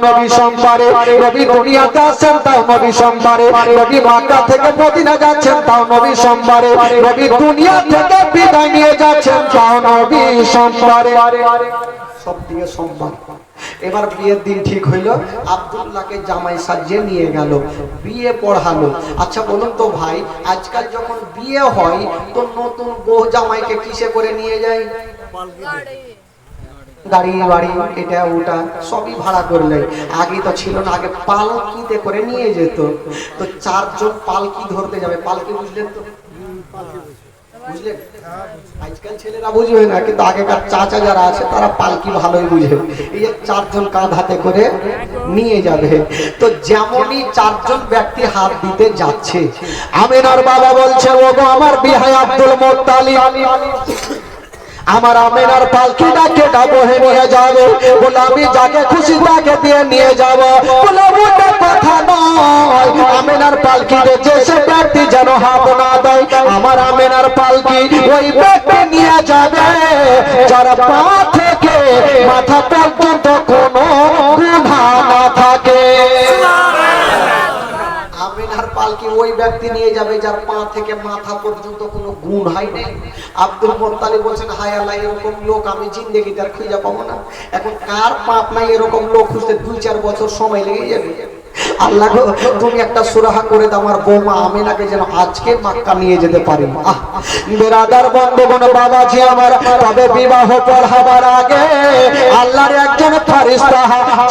নবী সম্পারে নবী দুনিয়াতে আসেন তাও নবী সম্পারে নবী মক্কা থেকে মদিনা যাচ্ছেন তাও নবী সম্পারে নবী দুনিয়া থেকে বিদায় নিয়ে যাচ্ছেন তাও নবী সম্পারে সব দিকে সম্মান। এবার বিয়ের দিন ঠিক হইল, আব্দুল্লাহকে জামাই সাজিয়ে নিয়ে গেল, বিয়ে পড়ালো। আচ্ছা বলুন তো ভাই, আজকাল যখন বিয়ে হয় তো নতুন বউ জামাইকে কিসে করে নিয়ে যায়? গাড়ি বাড়ি এটা ওটা সবই ভাড়া করলে। আগে তো ছিল না, আগে পালকিতে করে নিয়ে যেত। তো চারজন পালকি ধরতে যাবে, পালকি বুঝলেন তো? বুঝলেন? আজকাল ছেলেরা বুঝবে না, কিন্তু আগেকার চাচা যারা আছে তারা পালকি ভালোই বুঝে। এই যে চারজন কাঁধ হাতে করে নিয়ে যাবে, তো যেমনই চারজন ব্যক্তি হাত দিতে যাচ্ছে, আমিনার বাবা বলছে ও গো আমার বিহাই আব্দুল মুত্তালিব, আমার আমিনার পালকিটাকে বহে নিয়ে যাবে। বলে আমি যাকে খুশি তাকে দিয়ে নিয়ে যাব। বলে ওটা কথা নয়, আমিনার পালকি দেখে সে ব্যক্তি যেন হাত না দেয়। আমার আমিনার পালকি ওই ব্যক্তি নিয়ে যাবে যার পা থেকে মাথা পর্যন্ত কোনো গুনাহ না থাকে। আমিনার পালকি ওই ব্যক্তি নিয়ে যাবে যার পা থেকে মাথা পর্যন্ত কোনো গুণ হয় নাই। আব্দুল মুত্তালিব বলছেন হায় আল্লাহ, এরকম লোক আমি জিন্দেগিতে আর খুঁজে পাবো না। এখন কার পাপ নাই এরকম লোক খুঁজতে 2-4 বছর সময় লেগে যাবে। আল্লাহ তুমি একটা সুরাহা করে দাও আমার বৌমা আমিনাকে যেন আজকে মক্কা নিয়ে যেতে পারি। বেরাদার বন্ধুগণ বাবাজি আমার, তবে বিবাহ পড়াবার আগে আল্লাহর একজন ফেরেশতা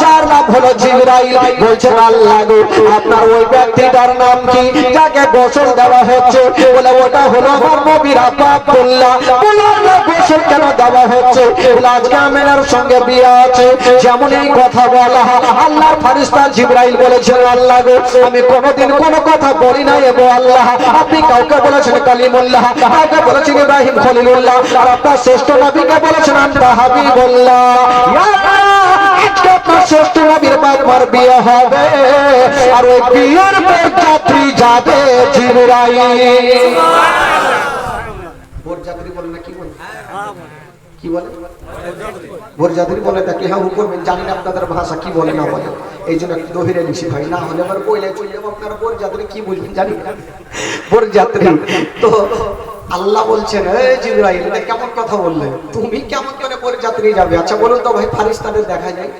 যার নাম হলো জিবরাইল বলছেন আল্লাহ গো আপনার ওই ব্যক্তিটার নাম কি যাকে গোসল দেওয়া হচ্ছে? বলে ওটা হলো আমার নবীর আব্দুল্লাহ। বলে আল্লাহ গোসল কেন দেওয়া হচ্ছে? বলে আজকে আমিনার সঙ্গে বিয়ে আছে। যেমন এই কথা বলা আল্লাহর ফেরেশতা জিবরাইল বলেছেন আল্লাহ গো আমি কোনোদিন কোনো কথা বলি না গো আল্লাহ, আপনি কাউকে বলেছেন কালিমুল্লাহ, কাউকে বলেছেন ইব্রাহিম খলিলুল্লাহ, আর আপনার শ্রেষ্ঠ নবীকে বলেছেন আনতা হাবিবুল্লাহ। ইয়া আজকে আপনার শ্রেষ্ঠ নবীর বাবার বিয়ে হবে, আর ওই বিয়ের বরযাত্রী যাবে জিবরাইল। বরযাত্রী বলে না কি বলে? কি বলে? বরযাত্রী বলে তাকে হ্যাঁ হুকুম জানি না আপনাদের ভাষা কি বলে না বলে, এই জন্য একটু দহিরে লিখি ভাই, না হলে আবার বইলে চলে যাবো আপনারা বরযাত্রী কি বুঝবেন জানি না। বরযাত্রী তো আল্লাহ বলছেন এই জিবরাইল কেমন কথা বললে, তুমি কেমন করে বরযাত্রী যাবে? আচ্ছা বলুন তো ভাই, ফেরেশতাদের দেখা যায়?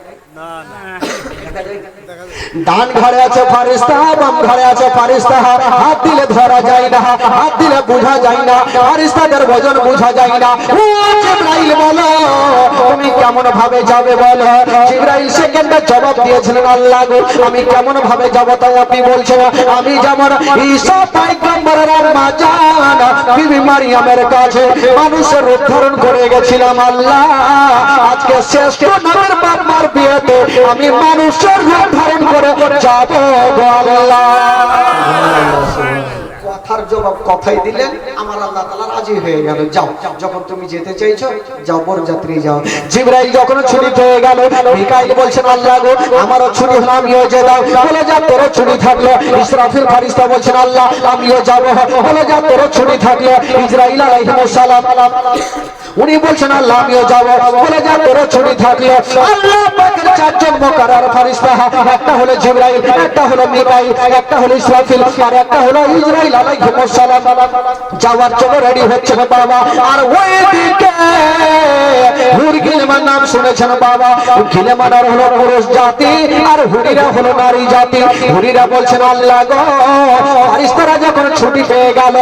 ডান ঘরে আছে ফেরেশতা, বাম ঘরে আছে ফেরেশতা, হাত দিলে ধরা যায় না, হাত দিলে বোঝা যায় না, ফেরেশতাদের ওজন বোঝা যায় না। ও জিবরাইল বলো তুমি কেমন ভাবে যাবে বলো? জিবরাইল সেকেন্ডে জবাব দিয়েছিলেন আল্লাহ গো আমি কেমন ভাবে যাব তাই আপনি বলছেন? আমি যেমন ঈসা পয়গম্বরের আম্মা জান বিবি মারিয়ামের কাছে মানুষের রূপ ধারণ করে গেছিলাম আল্লাহ, আজকে শ্রেষ্ঠ নবীর বাবার বিয়েতে আমি মানুষের রূপ ধারণ করে যাব গো আল্লাহ। কথার জবাব কথাই দিলেন, আমার আল্লাহ তাআলা রাজি হয়ে গেল। যাও যখন তুমি যেতে চাইছো যাও বরযাত্রী যাও। জিবরাইল যখন ছুটি পেয়ে গেল, মিকাইল বলছেন আল্লাহ গো আমারও ছুটি হলো আমিও যে দাও। বলে যা তোরও ছুটি থাকলো। ইসরাফিল ফেরেশতা বলছেন আল্লাহ আমিও যাব। বলে যা তোরও ছুটি থাকলো। ইসরাইল আলাইহিস সালাম উনি বলছেন আল্লাহ আমিও যাব। বলে যা তোরও ছুটি থাকলো। আল্লাহ পাকের চারজন মুকাররম ফেরেশতা, একটা হলো জিবরাইল, একটা হলো মিকাইল, একটা হলো ইসরাফিল, আর একটা হলো ইসরাইল আলাইহিস সালাম যাওয়ার জন্য রেডি হচ্ছেন বাবা। আর ওইদিকে হুর গিলমান নাম শুনেছেন বাবা, গিলমানের হলো পুরুষ জাতি আর হুরিরা হলো নারী জাতি। হুরিরা বলছেন আল্লাহ গো ফেরেশতারা যখন ছুটি পেয়ে গেল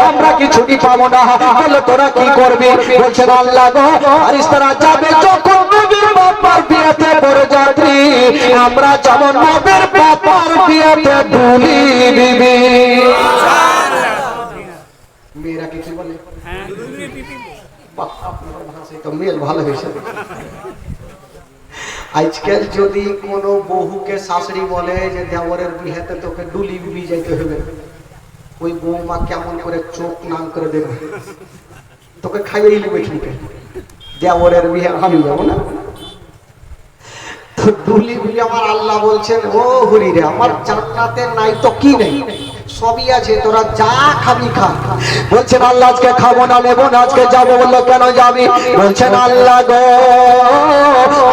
আমরা কি ছুটি পাবো না? বলে তোরা কি করবি? বলছেন আল্লাহ গো ফেরেশতারা যাবে যখন নবীর বাবার বিয়েতে বরযাত্রী, আমরা যেমন নবীর বাবার বিয়েতে দুলি দিবি। মেয়েরাকে কি বলে? তো মেল ভালো হয়েছে। আজকাল যদি কোনো বহুকে শাশুড়ি বলে যে দেওরের বিয়েতে তোকে ডুলি বিবি যাইতে হবে, ওই বৌমা কেমন করে চোখ নাম করে দেবে, তোকে খাইয়েই নেবে ঠিকই, দেওরের বিয়ে আমি যাবো না। তো ডুলি বিবি আমার আল্লাহ বলছেন ও হুরি রে আমার জান্নাতে নাই তো কি নেই, সবই আছে, তোরা যা খাবি খা। বলছেন আল্লাহ আজকে খাবো না, নেবো না, আজকে যাবো। বললো কেন যাবি? বলছেন আল্লাহ গো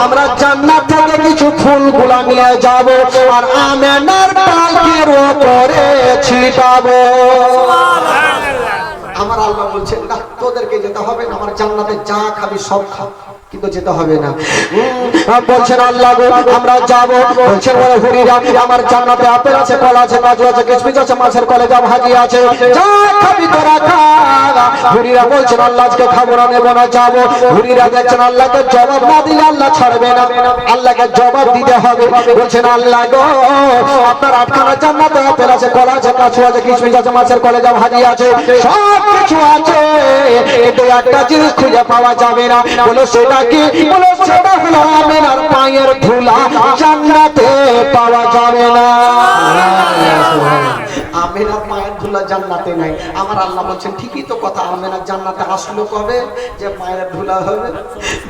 আমরা জান্নাত থেকে কিছু ফুলগুলা নিয়ে যাবো আর আমেনার পালকির উপরে ছিটাবো। আমার আল্লাহ বলছেন না, তোদেরকে যেতে হবে না, আমার জান্নাতে যা খাবি সব খা, কিন্তু যেতে হবে না। বলছেন আল্লাহ গো আমরা যাবো। বলছেন ওরে হুরিরা আমার জান্নাতে আপেল আছে, কলা আছে, কাজু আছে, কিশমিশ আছে, মাছের কলেজা ভাজি আছে, যা খাবি তোরা খা। হুরিরা বলছেন আল্লাহ আজকে খাবো না, নেবো না, যাবো। হুরিরা দেখছেন আল্লাহকে জবাব না দিলে আল্লাহ ছাড়বে না, আল্লাহকে জবাব দিতে হবে। বলছেন আল্লাহ গো আপনার আটখানা জান্নাতে আপেল আছে, কলা আছে, কাজু আছে, কিশমিশ আছে, মাছের কলেজা ভাজি আছে, সব কিছু আছে, কিন্তু একটা জিনিস খুঁজে পাওয়া যাবে না। বলো সেটা কি? বলো সেটা হলো আমেনার পায়ের ধুলা জান্নাতে পাওয়া যাবে না। আমেনার পায়ের ধুলা জান্নাতে নাই। আমার আল্লাহ বলছেন ঠিকই তো কথা, আমেনার জান্নাতে আসলো কবে যে পায়ের ধুলা হবে?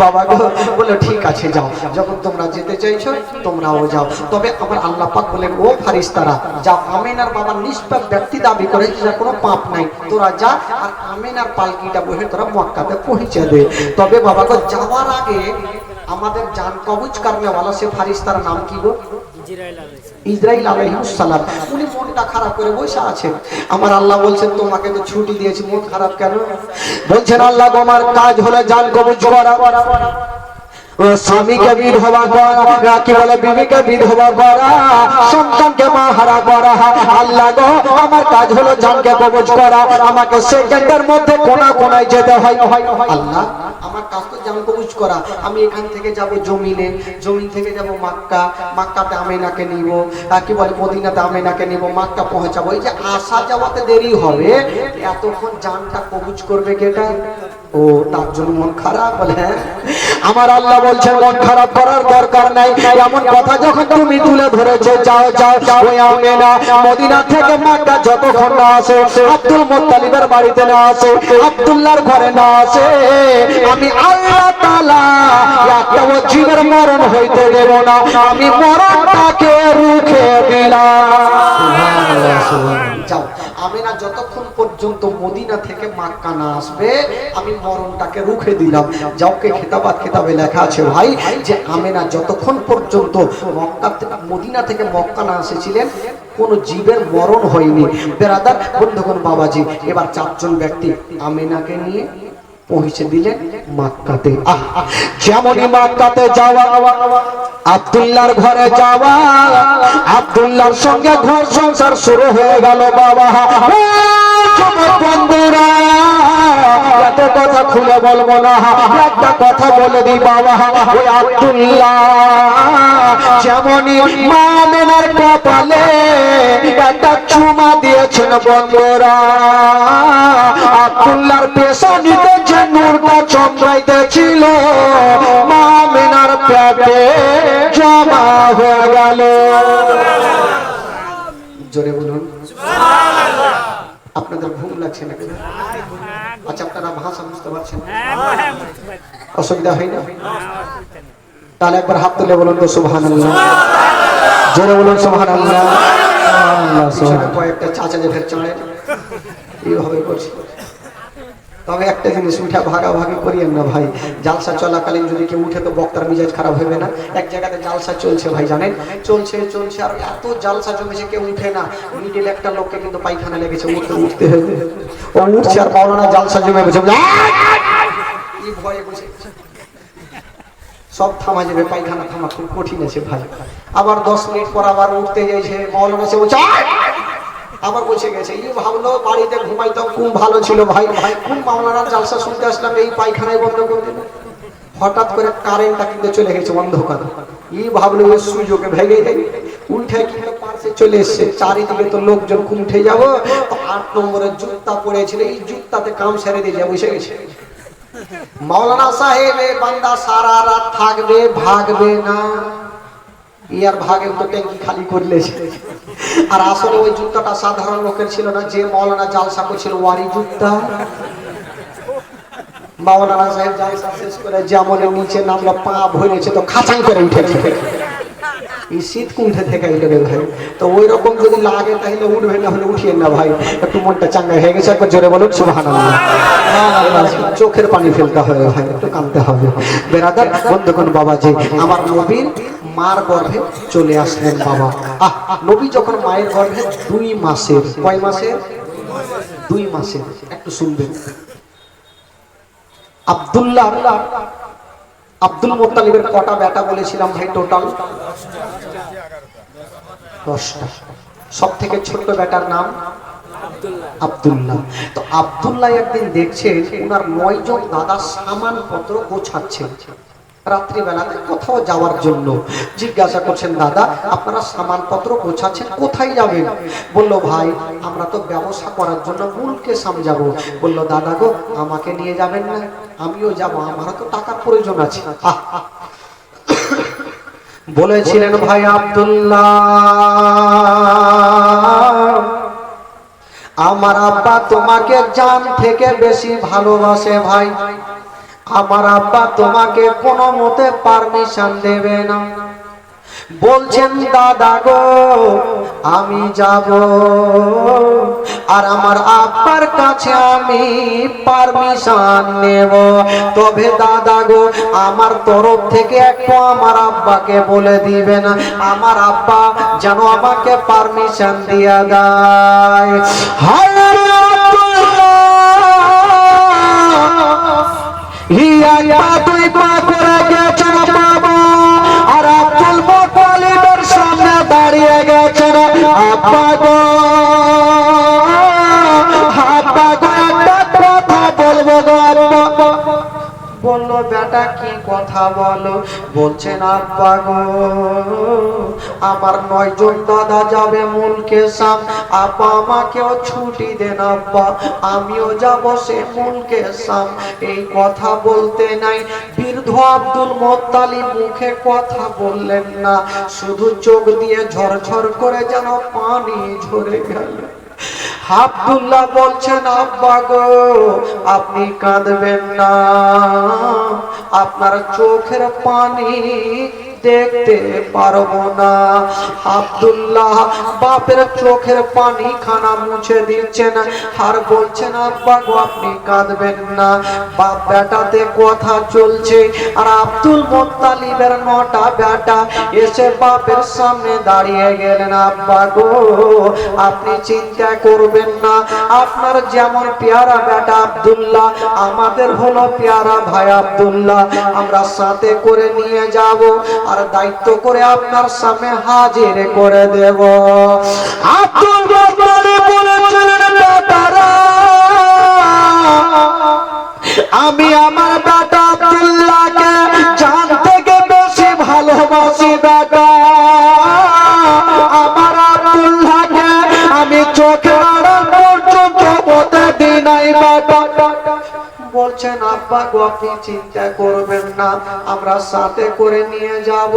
বাবা গো বলে ঠিক আছে যাও, যখন তোমরা যেতে চাইছো তোমরাও যাও। তবে আমার আল্লাহ পাক বলেন ও ফারিস্তারা যাও, আমেনার বাবা নিষ্পাপ ব্যক্তি দাবি করে যে কোনো পাপ নাই, তোরা যা আর আমেনার পালকিটা বহে তোরা মক্কাতে পৌঁছে দে। তবে বাবা গো যাওয়ার আগে আমাদের জান কবজ করনেওয়ালা সে ফারিস্তার নাম কি গো? ইসরাইল আলাইহিস সালাম। উনি মনটা খারাপ করে বসে আছেন। আমার আল্লাহ বলছেন তোমাকে তো ছুটি দিয়েছি, মন খারাপ কেন? বলছেন আল্লাহ আমার কাজ হলো জান কবজ করা, স্বামীকে বিধবা করা, কি বলে বিবিকে বিধবা করা, সন্তানকে মাহারা করা। আল্লাহ গো আমার কাজ হলো জানকে কবজ করা, আমাকে সেকেন্ডের মধ্যে কোনা কোনায় যেতে হয়। আল্লাহ আমার কাজ তো জান কবজ করা, আমি এখান থেকে যাব জমিনে, জমিন থেকে যাব মাক্কা, মাক্কাতে আমেনাকে নিব, কি বলে মদিনাতে আমেনাকে নিব, মাক্কা পৌঁছাবো। এই যে আসা যাওয়াতে দেরি হবে, এতক্ষণ জানটা কবজ করবে কেটা? ও তার জন্য মন খারাপ বলে। হ্যাঁ আমার আল্লাহ বলছেন মন খারাপ করার দরকার নাই। এমন কথা যখন তুমি তুলে ধরেছো, যাও যাও ওই আমেনা মদিনা থেকে মক্কা যতক্ষণ না আসে, আব্দুল মুত্তালিবের বাড়িতে না আসে, আব্দুল্লাহর ঘরে না আসে, আমি আল্লাহ তাআলা একটা জীবের মরণ হইতে দেব না, আমি মরণটাকে রুখে দিলাম। যাও আমেনা যতক্ষণ পর্যন্ত মদিনা থেকে মক্কা না আসবে আমি মরণটাকে রুখে দিলাম। যাওকে খেতাবে লেখা আছে ভাই যে আমেনা যতক্ষণ পর্যন্ত মদিনা থেকে মক্কা না এসেছিলেন কোন জীবের মরণ হয়নি। বেরাদার বন্ধুগণ বাবাজি, এবার চারজন ব্যক্তি আমেনাকে নিয়ে পৌঁছে দিলেন মক্কাতে। যেমনই মক্কাতে যাওয়া, আব্দুল্লাহর ঘরে যাওয়া, আব্দুল্লাহর সঙ্গে ঘর সংসার শুরু হয়ে গেল। বাবা বন্ধুরা এত কথা খুলে বলবো না, একটা কথা বলে দিই বাবা, ওই আব্দুল্লাহ যেমনই মা আমেনার কপালে একটা চুমা দিয়েছেন বন্ধুরা, আব্দুল্লাহর পেশানিতে যে নূরটা চমকাইতেছিল মা আমেনার পেটে জমা হয়ে গেল। জোরে বলুন আপনাদের ঘুম লাগছে নাকি? আচ্ছা আপনারা ভাষা বুঝতে পারছেন? অসুবিধা হয় না? তাহলে একবার হাত তুলে বলুন তো সুবহানাল্লাহ, জোরে বলুন সুবহানাল্লাহ। কয়েকটা চাচা জেঠের চাঁড়ে এইভাবে করছি। তবে একটা জিনিস উঠা ভাগাভাগি করিয়েন না ভাই, জালসা চলাকালীন যদি কেউ উঠে তো বক্তার মিজাজ খারাপ হবে না। এক জায়গাতে জালসা চলছে ভাই, জানেন চলছে চলছে আর এত জালসা জমেছে কেউ উঠে না, মিডিল একটা লোককে কিন্তু পায়খানা লেগেছে, উঠতে হবে, ও উঠছে আর মাওলানা জালসা জমে বসে এই ভয়ে বসে সব থামা যাবে, পায়খানা থামা খুব কঠিন আছে ভাই। আবার 10 মিনিট পর আবার উঠতে যাইছে, মাওলানা সে বলছে আবার বসে গেছে। এই ভাবলো বাড়িতে ঘুমাইতাম খুব ভালো ছিল ভাই, ভাই খুব মাওলানার জালসা শুনতে আসলাম, এই পায়খানায় বন্ধ করে দিল। হঠাৎ করে কারেন্টটা কিন্তু চলে গেছে অন্ধকার। এই ভাবলো ওই সুযোগে ভেঙে দেয়, উঠে কিন্তু পাশে চলে এসছে, চারিদিকে তো লোকজন উঠে যাবো, 8 নম্বরের জুতা পড়েছিল, এই জুতাতে কাম সেরে দিয়ে বসে গেছে। মাওলানা সাহেব এই বান্দা সারা রাত থাকবে, ভাগবে না। ইয়ার ভাগে তো ট্যাঙ্কি খালি করলে। আর আসলে ওই জুতাটা সাধারণ লোকের ছিল না, যে মাওলানা জালসা করছিল ওয়ারি জুতা। মাওলানা সাহেব জালসা শেষ করে যেমন নিচে নামলো, পা ভরেছে তো খাচাং করে উঠেছে। এই শীত কুণ্ঠে থেকে এলো রে ভাই। তো ওই রকম যদি লাগে তাহলে উঠবে, না হলে উঠিয়ে না ভাই। একটু মনটা চাঙ্গা হয়ে গেছে, একবার জোরে বলুন সুবহানাল্লাহ। চোখের পানি ফেলতে হবে ভাই, একটু কাঁদতে হবে। বেরাদার বন্ধুগণ, বাবাজি আমার নবীর মার গর্ভে চলে আসলেন বাবা। নবী যখন মায়ের গর্ভে 2 মাসের, কয় মাসের? 2 মাসের। একটু শুনবেন। আব্দুল মুত্তালিবের কটা বেটা বলেছিলাম ভাই? টোটাল 10টা। সব থেকে ছোট্ট বেটার নাম আব্দুল্লাহ। তো আব্দুল্লাহ একদিন দেখছেন ওনার 9 জন দাদা সামান পত্র গোছাচ্ছেন রাত্রিবেলাতে কোথাও যাওয়ার জন্য। জিজ্ঞাসা করছেন, দাদা আপনারা সামানপত্র গোছাচ্ছেন, কোথায় যাবেন? বলল, ভাই আমরা তো ব্যবসা করার জন্য মুলকে সাম যাব। বলল, দাদা গো আমাকে নিয়ে যাবেন না? আমিও যাব, আমারও তো টাকার প্রয়োজন আছে। বলেছিলেন ভাই আব্দুল্লাহ, আমার আব্বা তোমাকে জান থেকে বেশি ভালোবাসে ভাই। আমার আব্বা তোমাকে কোনো মতে পারমিশন দেবে না। বলছেন, দাদা গো আমি যাব, আর আমার আব্বার কাছে আমি পারমিশন নেব। তবে দাদা গো আমার তরফ থেকে একটু আমার আব্বাকে বলে দিবেন, আমার আব্বা যেন আমাকে পারমিশন দিয়ে দেয়। দুই পা করে গেছেন বাবা, আর আব্দুল মুত্তালিবের সামনে দাঁড়িয়ে গেছেন। আব্বা গো, আব্বা গো একটা কথা বলবো গো আব্বা। বললো, বেটা কি কথা বলো? বলছেন, আব্বা গো আমার 9 জন দাদা যাবে মুলকে সাম, আব্বা আমাকেও ছুটি দেন আব্বা, আমিও যাব সে মুলকে সাম। এই কথা বলতে নাই বৃদ্ধ আব্দুল মুত্তালিব মুখে কথা বললেন না, শুধু চোখ দিয়ে ঝরঝর করে যেন পানি ঝরে গেল। আব্দুল্লাহ বলছেন, আব্বা গো আপনি কাঁদবেন না, আপনার চোখের পানি দেখতে পারবো না। আব্দুল্লাহ বাপের চোখের পানি খানা মুছে দিচ্ছেন আর বলছেন, আব্বা গো আপনি কাঁদবেন না। বাপ বেটাতে কথা চলছে, আর আব্দুল মুত্তালিবের 9টা বেটা এসে বাপের সামনে দাঁড়িয়ে গেলেন। আব্বা গো আপনি চিন্তা করবেন না, আপনার যেমন পেয়ারা বেটা আব্দুল্লাহ, আমাদের হলো পেয়ারা ভাই আব্দুল্লাহ, আমরা সাথে করে নিয়ে যাব, আর দায়িত্ব করে আপনার সামনে হাজির করে দেব। আব্দুল মুত্তালিব বলেছিলেন, বেটারা আমি আমার বেটা আব্দুল্লাহকে জান থেকে বেশি ভালোবাসি। বেটা আমার আব্দুল্লাহকে আমি চোখে আড়াল পর্যন্ত হতে দিই নাই। বেটা বলছেন, আব্বা গো আপনি চিন্তা করবেন না, আমরা সাথে করে নিয়ে যাব।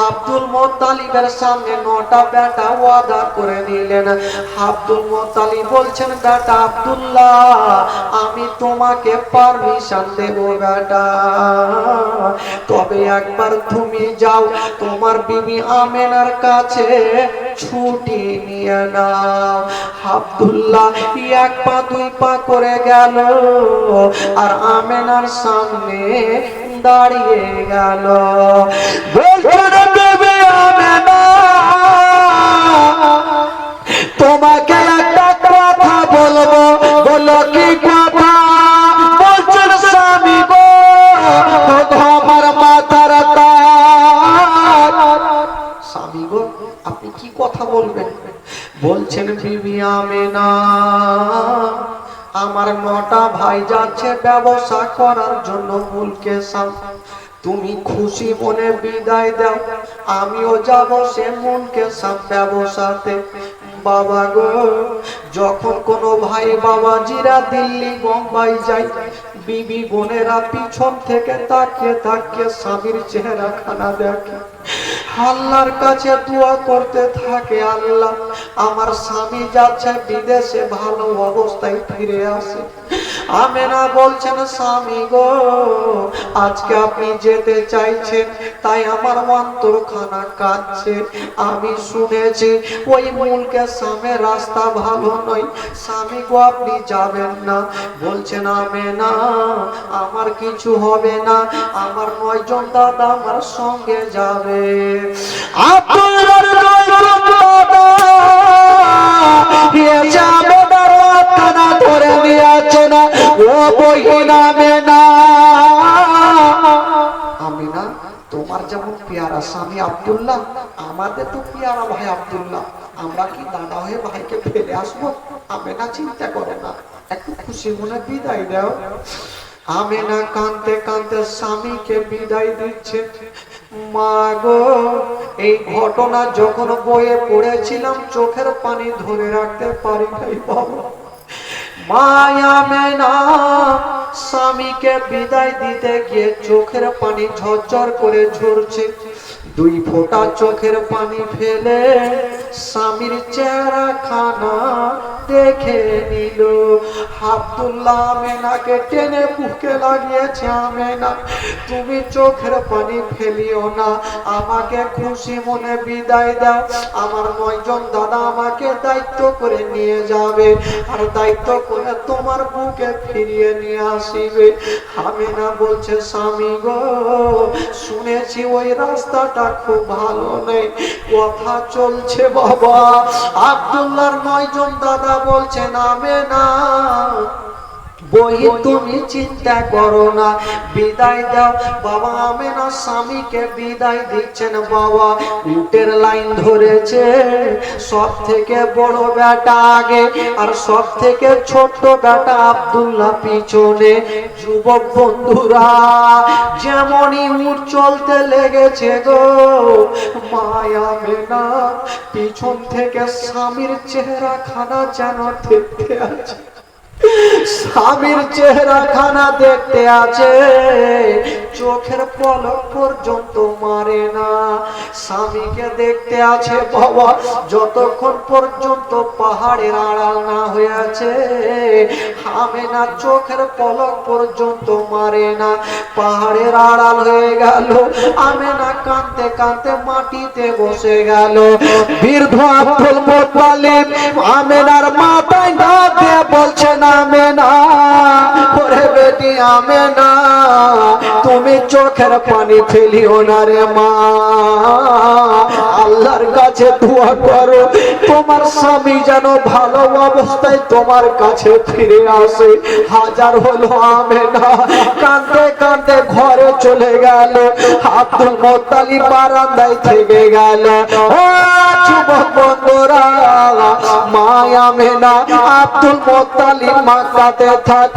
আব্দুল মুত্তালিবের সামনে 9টা বেটা ওয়াদা করে নিলেন। আব্দুল মুত্তালিব বলছেন, বেটা আব্দুল্লাহ আমি তোমাকে পারমিশন দেব বেটা, তবে একবার তুমি যাও তোমার বিবি আমেনার কাছে ছুটি নিয়ে নাও। আব্দুল্লাহ 1 পা 2 পা করে গেল, আর আমেনার সামনে দাঁড়িয়ে গেল। বলছেন, বিবি আমেনা তোমাকে একটা কথা বলবো। বলো কি কথা? বলছেন, স্বামী গো আমার মাথার তার। স্বামী গো আপনি কি কথা বলবেন? বলছেন, বিবি আমেনা আমার 9টা ভাই যাচ্ছে ব্যবসা করার জন্য মুলকে সাম, তুমি খুশি মনে বিদায় দাও, আমিও যাব সে মুলকে সাম ব্যবসাতে। বাবা গো যখন কোনো ভাই বাবাজিরা দিল্লি বোম্বাই যায়, বিবি বোনেরা পিছন থেকে তাকিয়ে তাকিয়ে স্বামীর চেহারা খানা দেখে, আল্লাহর কাছে দোয়া করতে থাকে, আল্লাহ আমার স্বামী যাচ্ছে বিদেশে ভালো অবস্থায় ফিরে আসে, আমেনা বলছেন স্বামী গো, আজকে আপনি যেতে চাইছেন তাই আমার অন্তরখানা কাঁদছে। আমি শুনেছি ওই মুলকে সামনে রাস্তা ভালো নয়, স্বামী গো আপনি যাবেন না। বলছেন আমেনা আমার কিছু হবে না, আমার 9 জন দাদা আমার সঙ্গে যাবে। আপনার ধরে নিয়েছে না ও বহিনা মেনা। আমিনা তোমার যেমন পেয়ারা স্বামী আব্দুল্লাহ, আমাদের তো পেয়ারা ভাই আব্দুল্লাহ, আমরা কি দাদা হয়ে ভাইকে ফেলে আসবো? আমিনা চিন্তা করো না, একটু খুশি মনে বিদায় দাও। আমিনা কাঁদতে কাঁদতে স্বামীকে বিদায় দিচ্ছে। মা গো, এই ঘটনা যখন বইয়ে পড়েছিলাম চোখের পানি ধরে রাখতে পারি নাই বাবা। মায়া মেনা স্বামীকে বিদায় দিতে গিয়ে চোখের পানি ঝরঝর করে ঝরছে। 2 ফোঁটা চোখের পানি ফেলে স্বামীর চেহারা খানা দেখে নিল। আব্দুল্লাহ আমেনাকে টেনে বুকে লাগিয়েছে। আমেনা তুমি চোখের পানি ফেলিও না, আমাকে খুশি মনে বিদায় দাও। আমার 9 জন দাদা আমাকে দায়িত্ব করে নিয়ে যাবে, আর দায়িত্ব করে তোমার বুকে ফিরিয়ে নিয়ে আসিবে। আমেনা বলছে স্বামী গো, শুনেছি ওই রাস্তাটা খুব ভালো নেই, কথা চলছে বাবা। আব্দুল্লাহর 9 জন দাদা বলছেন আমেনা বহি তুমি চিন্তা করো না, বিদায় দাও। বাবা আমেনা স্বামীকে বিদায় দিচ্ছেন। বাবা উটের লাইন ধরেছে, সব থেকে বড় বেটা আগে আর সব থেকে ছোট বেটা আব্দুল্লাহ পিছনে। যুবক বন্ধুরা যেমনই উট চলতে লেগেছে গো, মায়া আমেনা পিছন থেকে স্বামীর চেহারা খানা যেন দেখতে আছে, স্বামীর চেহারা খানা দেখতে আছে, চোখের পলক পর্যন্ত মারে না। স্বামীকে দেখতে আছে বাবা, যতক্ষণ পর্যন্ত পাহাড়ের আড়াল না হয়েছে আমেনা চোখের পলক পর্যন্ত মারে না। পাহাড়ের আড়াল হয়ে গেল, আমেনা কাঁদতে কাঁদতে মাটিতে বসে গেল। বৃদ্ধ আব্দুল মুত্তালিব আমেনার মাথায় হাত দিয়ে বলছেন আমেনা, ওরে বেটি আমেনা তুমি চোখের পানি ফেলিও না রে মা, আল্লাহর কাছে দোয়া করো তোমার স্বামী যেন ভালো অবস্থায় তোমার কাছে ফিরে আসে। হাজার হলো আমেনা কাঁদতে কাঁদতে ঘরে চলে গেল। আব্দুল মুত্তালিব বারান্দায় থেকে গেল। ও যুবক বন্ধুরা, মা আমেনা আব্দুল মুত্তালিব মক্কাতে থাক।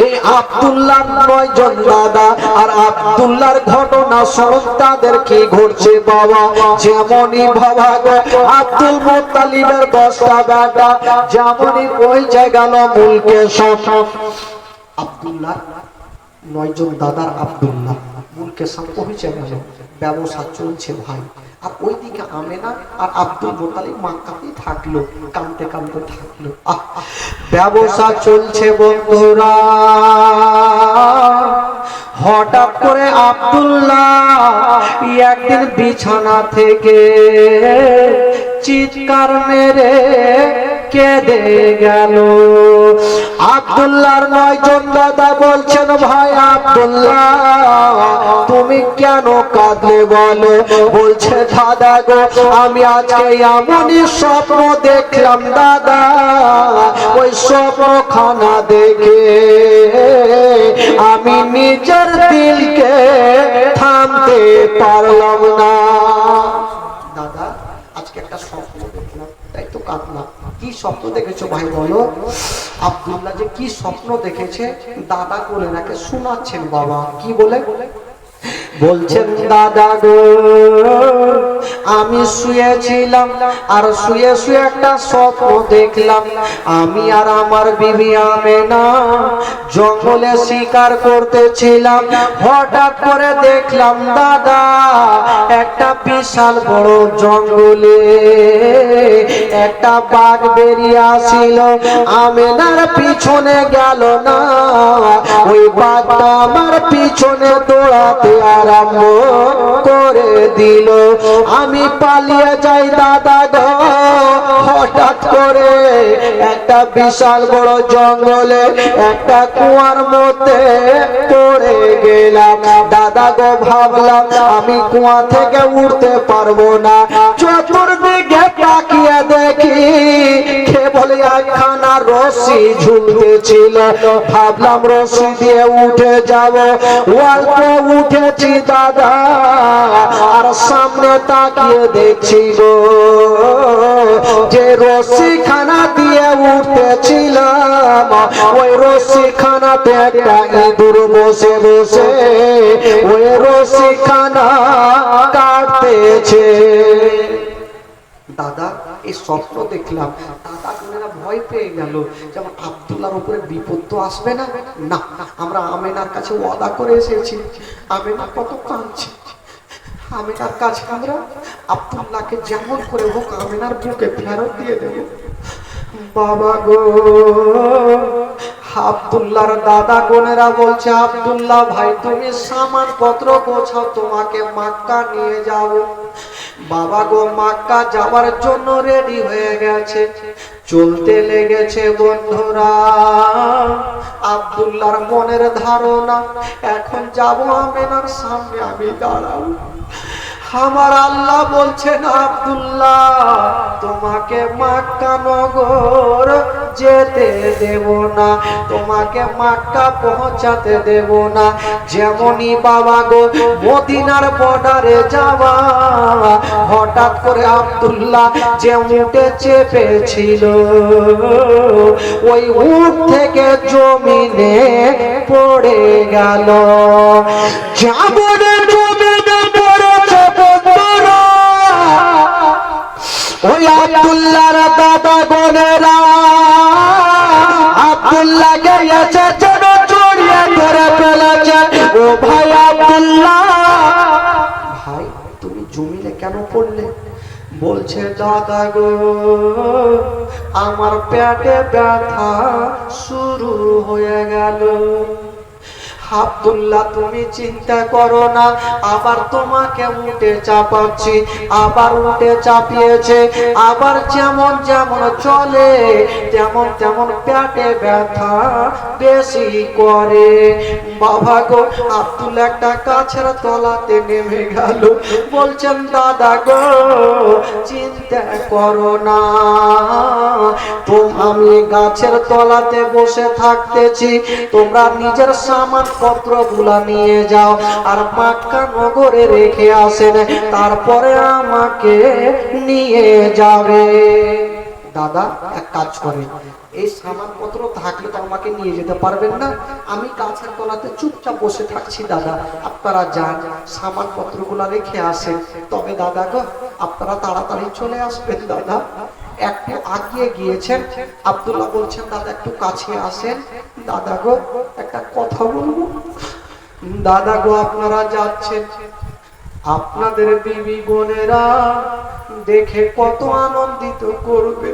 এই আব্দুল্লাহর 9 জন দাদা আর আব্দুল্লাহর ঘটনা শুনুন তাদের কি ঘটছে বাবা। যেমনই বাবা গো আব্দুল মুত্তালিবের 10টা বেটা, যেমনই ওই জায়গা মুলকে সব আব্দুল্লাহ 9 জন দাদার আব্দুল্লাহ মুলকে সব পৌঁছে গেল, ব্যবসা চলছে ভাই। আর ওইদিকে আমেনা আর আব্দুল মুত্তালিব মক্কাতেই থাকলো, কাঁদতে কাঁদতে থাকলো। ব্যবসা চলছে বন্ধুরা। হঠাৎ করে আব্দুল্লাহ একদিন বিছানা থেকে চিৎকার মেরে কেঁদে গেল। আব্দুল্লাহর 9 জন দাদা বলছেন ভাই আব্দুল্লাহ তুমি কেন কাঁদলে বলো? বলছে দাদা গো আমি আজকে এমনই স্বপ্ন দেখলাম দাদা, ওই স্বপ্নখানা দেখে আমি নিজের দিলকে থামতে পারলাম না। দাদা আজকে একটা স্বপ্ন দেখলাম তাই তো কাঁদলাম। কি স্বপ্ন দেখেছো ভাই বলো? আব্দুল্লাহ যে কি স্বপ্ন দেখেছে দাদা বলে নাকি শোনাচ্ছেন বাবা। কি বলে? বলছেন দাদা গো আমি শুয়েছিলাম আর শুয়ে শুয়ে একটা স্বপ্ন দেখলাম, আমি আর আমার বিবি আমেনা জঙ্গলে শিকার করতেছিলাম। হঠাৎ করে দেখলাম দাদা একটা বিশাল বড় জঙ্গলে একটা বাঘ বেরিয়ে আসিল, আমেনার পিছনে গেল না, ওই বাঘটা আমার পিছনে দৌড়াতে আরম্ভ করে দিল। আমি পালিয়ে যাই দাদা গো, হঠাৎ করে একটা বিশাল বড় জঙ্গলে একটা কুয়ার মধ্যে পড়ে গেলাম। দাদা গো ভাবলাম আমি কুয়া থেকে উঠতে পারবো না, চতুর্দিকে তাকিয়ে দেখি কেবল একখানা রশি ঝুলতেছিল। ভাবলাম রশি দিয়ে উঠে যাব, অল্প উঠেছি দাদা, আর সামনে তাকিয়ে দেখছি গো যে রশি খানা দিয়ে উঠতেছিলাম, ওই রশি খানাতে একটা ইঁদুর বসে বসে ওই রশি খানা কাটতেছে। দাদা এই স্বপ্ন দেখলাম, দাদা বোনেরা ভয় পেয়ে গেল, যেমন আব্দুল্লাহর উপরে বিপদ তো আসবে না। না, আমরা আমেনার কাছে ওয়াদা করে এসেছি, আমেনা কত কাঁদছে, আমেনার কাছে আমরা আব্দুল্লাহকে যেমন করে হোক আমেনার বুকে ফেরত দিয়ে দেব। বাবা গো, আব্দুল্লাহর দাদা বোনেরা বলছে আব্দুল্লাহ ভাই তুমি সামান পত্র গোছাও, তোমাকে মক্কা নিয়ে যাব। বাবা গো মক্কা যাওয়ার জন্য রেডি হয়ে গেছে, চলতে লেগেছে বন্ধুরা। আব্দুল্লাহর মনের ধারণা এখন যাব আমেনার সামনে আমি দাঁড়াবো, আমার আল্লাহ বলছেন আব্দুল্লাহ তোমাকে মক্কা নগর যেতে দেব না, তোমাকে মক্কা পৌঁছাতে দেব না। যেমনই বাবা গো মদিনার বর্ডারে যাওয়া, হঠাৎ করে আব্দুল্লাহ যে উঠে চেপেছিল ওই উট থেকে জমিনে পড়ে গেল। যেমন জমিনে পড়েছে বন্ধুরা, ওই আব্দুল্লাহর দাদা বোনেরা আব্দুল্লাহকে এসে যেন জড়িয়ে ধরে ফেলেছে। ও ভাই আব্দুল্লাহ, ভাই তুমি জমিনে কেন পড়লে? বলছে দাদা গো আমার পেটে ব্যথা শুরু হয়ে গেল। আব্দুল্লাহ তুমি চিন্তা করো না, আবার তোমাকে উঠে চাপাচ্ছি, আবার উঠে চাপিয়েছে, আবার যেমন যেমন চলে তেমন তেমন পেটে ব্যথা বেশি করে। বাবা গো আব্দুল্লাহ একটা গাছের তলাতে নেমে গেল, বলছেন দাদা গো চিন্তা করো না, তো আমি গাছের তলাতে বসে থাকতেছি, তোমরা নিজের সামান পত্র গুলা নিয়ে যাও আর মক্কা নগরে রেখে আসেন, তারপরে আমাকে নিয়ে যাবে। দাদা এক কাজ করে, এই সামান পত্র থাকলে তো আমাকে নিয়ে যেতে পারবেন না, আমি গাছের তলাতে চুপচাপ বসে থাকছি, দাদা আপনারা যান সামান পত্র গুলা রেখে আসেন, তবে দাদা গো আপনারা তাড়াতাড়ি চলে আসবেন। দাদা একটু আগিয়ে গিয়েছেন, আব্দুল্লাহ বলছেন দাদা একটু কাছে আসেন, দাদা গো একটা কথা বলবো। দাদা গো আপনারা যাচ্ছেন, আপনাদের বিবি বোনেরা দেখে কত আনন্দিত করবে,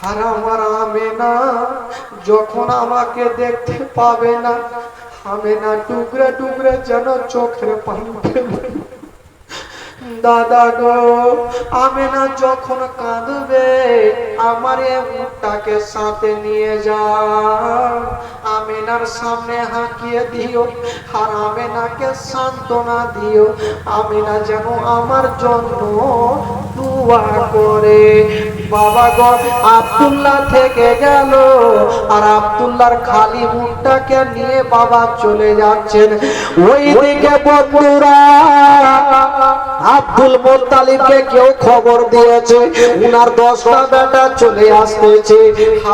আর আমার আমেনা যখন আমাকে দেখতে পাবে না, আমেনা টুকরে টুকরে যেন চোখের পানি ফেলবে। দাদা গো আমেনা যখন কাঁদবে আমার উটটাকে সাথে নিয়ে যাও, আমেনার সামনে হাঁকিয়ে দিও আর আমেনাকে সান্ত্বনা দিও, আমেনা যেন আমার জন্য দুয়া করে। বাবা গো আব্দুল্লাহ থেকে গেল, আর আব্দুল্লাহর খালি উটটাকে নিয়ে বাবা চলে যাচ্ছেন। ওই দিকে বন্ধুরা আব্দুল মুত্তালিবকে কেউ খবর দিয়েছে উনার 10টা বেটা চলে আসতেছে।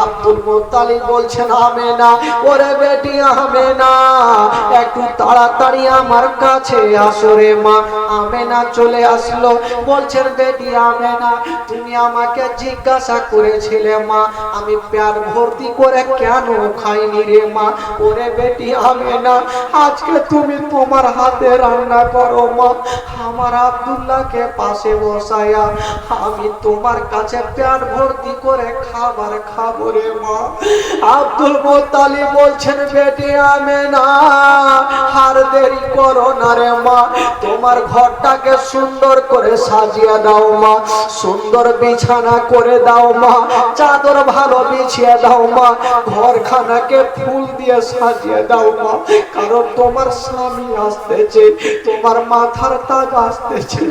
আব্দুল মুত্তালিব বলছেন আমেনা, ওরে বেটি আমেনা, একটু তাড়াতাড়ি আমার কাছে আসো রে মা। আমেনা চলে আসলো, বলছেন বেটি আমেনা, তুমি আমাকে জিজ্ঞাসা করেছিলে মা আমি পেট ভর্তি করে কেন খাইনি রে মা। ওরে বেটি আমেনা, আজকে তুমি তোমার হাতে রান্না করো মা, আমার আব্দুল্লাহকে পাশে বসায়া আমি তোমার কাছে পেট ভর্তি করে খাবার খাবো রে মা। আব্দুল মুত্তালিব বলছেন বেটি আমেনা, আর দেরি করো না রে মা, তোমার ঘরটাকে সুন্দর করে সাজিয়ে দাও মা, সুন্দর বিছানা করে দাও মা, চাদর ভালো বিছিয়ে দাও মা, ঘরখানাকে ফুল দিয়ে সাজিয়ে দাও মা, কারণ তোমার স্বামী আসতেছে, তোমার মাথার তাজ আসতেছে।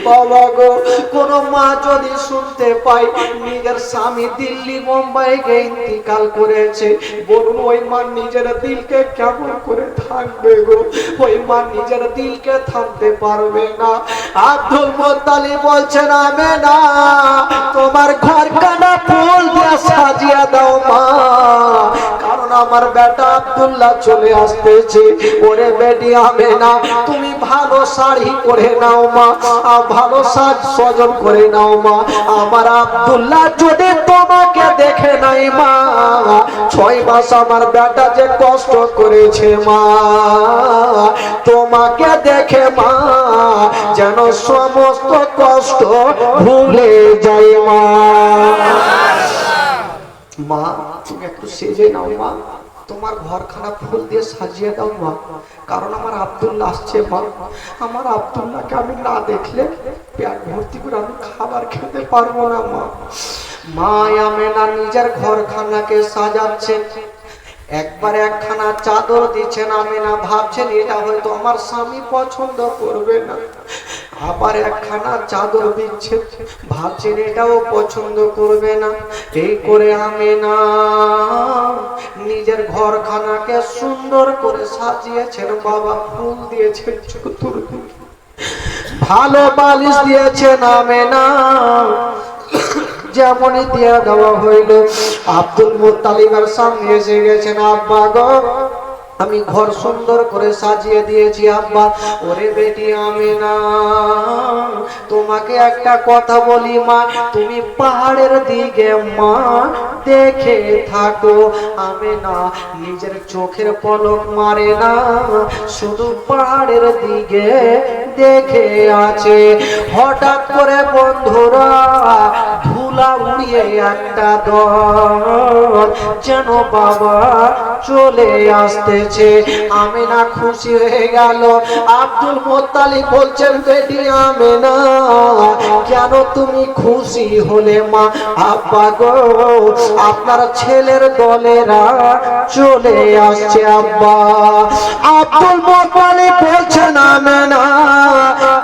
বাবা গো, কোন মা যদি শুনতে পায় নিজের স্বামী দিল্লি মুম্বাই গে ইন্তিকাল করেছে, বলুন ওই মা নিজের দিলকে কেমন করে থাকবে গো? ওই মা নিজের দিলকে থামতে পারবে না। আব্দুল মুত্তালিব বলছেন আমেনা, তোমার ঘরখানা ফুল দিয়ে সাজিয়ে দাও মা, কারণ আমার বেটা আব্দুল্লাহ চলে আসতেছে। ওরে বেটি আমেনা, তুমি ভালো শাড়ি পরে নাও মা, ভালো সাজ সজন করে নাও মা, আমার আব্দুল্লাহ যদি তোমাকে দেখে নাই মা, 6 মাস আমার বেটা যে কষ্ট করেছে মা, তোমাকে দেখে মা যেন সমস্ত কষ্ট ভুলে যায় মা। মা তুমি একটু সেজে নাও মা, তোমার ঘরখানা ফুল দিয়ে সাজিয়ে দাও মা, কারণ আমার আব্দুল্লাহ আসছে মা, আমার আব্দুল্লাহকে আমি না দেখলে পেট ভর্তি করে আমি খাবার খেতে পারবো না মা। মা আমেনা নিজের ঘরখানাকে সাজাচ্ছেন, একবার একখানা চাদর দিচ্ছেন, আমেনা ভাবছেন এটা হয়তো আমার স্বামী পছন্দ করবে না, আবার একখানা চাদর দিচ্ছেন, ভাবছেন এটাও পছন্দ করবে না। এই করে আমেনা নিজের ঘরখানাকে সুন্দর করে সাজিয়েছেন বাবা, ফুল দিয়েছেন, চতুর্দিকে ভালো বালিশ দিয়েছেন আমেনা, যেমনই দিয়া দেওয়া হইল। আব্দুল মুত্তালিবের সামনে এসে গেছেন, আব্বা গো আমি ঘর সুন্দর করে সাজিয়ে দিয়েছি আব্বা। ওরে বেটি আমেনা, তোমাকে একটা কথা বলি মা, তুমি পাহাড়ের দিকে মা দেখে থাকো। আমেনা নিজের চোখের পলক মারে না, শুধু পাহাড়ের দিকে দেখে আছে। হঠাৎ করে বন্ধুরা ধুলা উড়িয়ে একটা দল যেন বাবা চলে আসতেছে। আমেনা খুশি হয়ে গেল। আব্দুল মুত্তালিব বলছেন বেটি আমেনা, কেন তুমি খুশি হলে মা? আব্বা গো আপনার ছেলের দলেরা চলে আসছে আব্বা। আব্দুল মুত্তালিব বলছেন আমেনা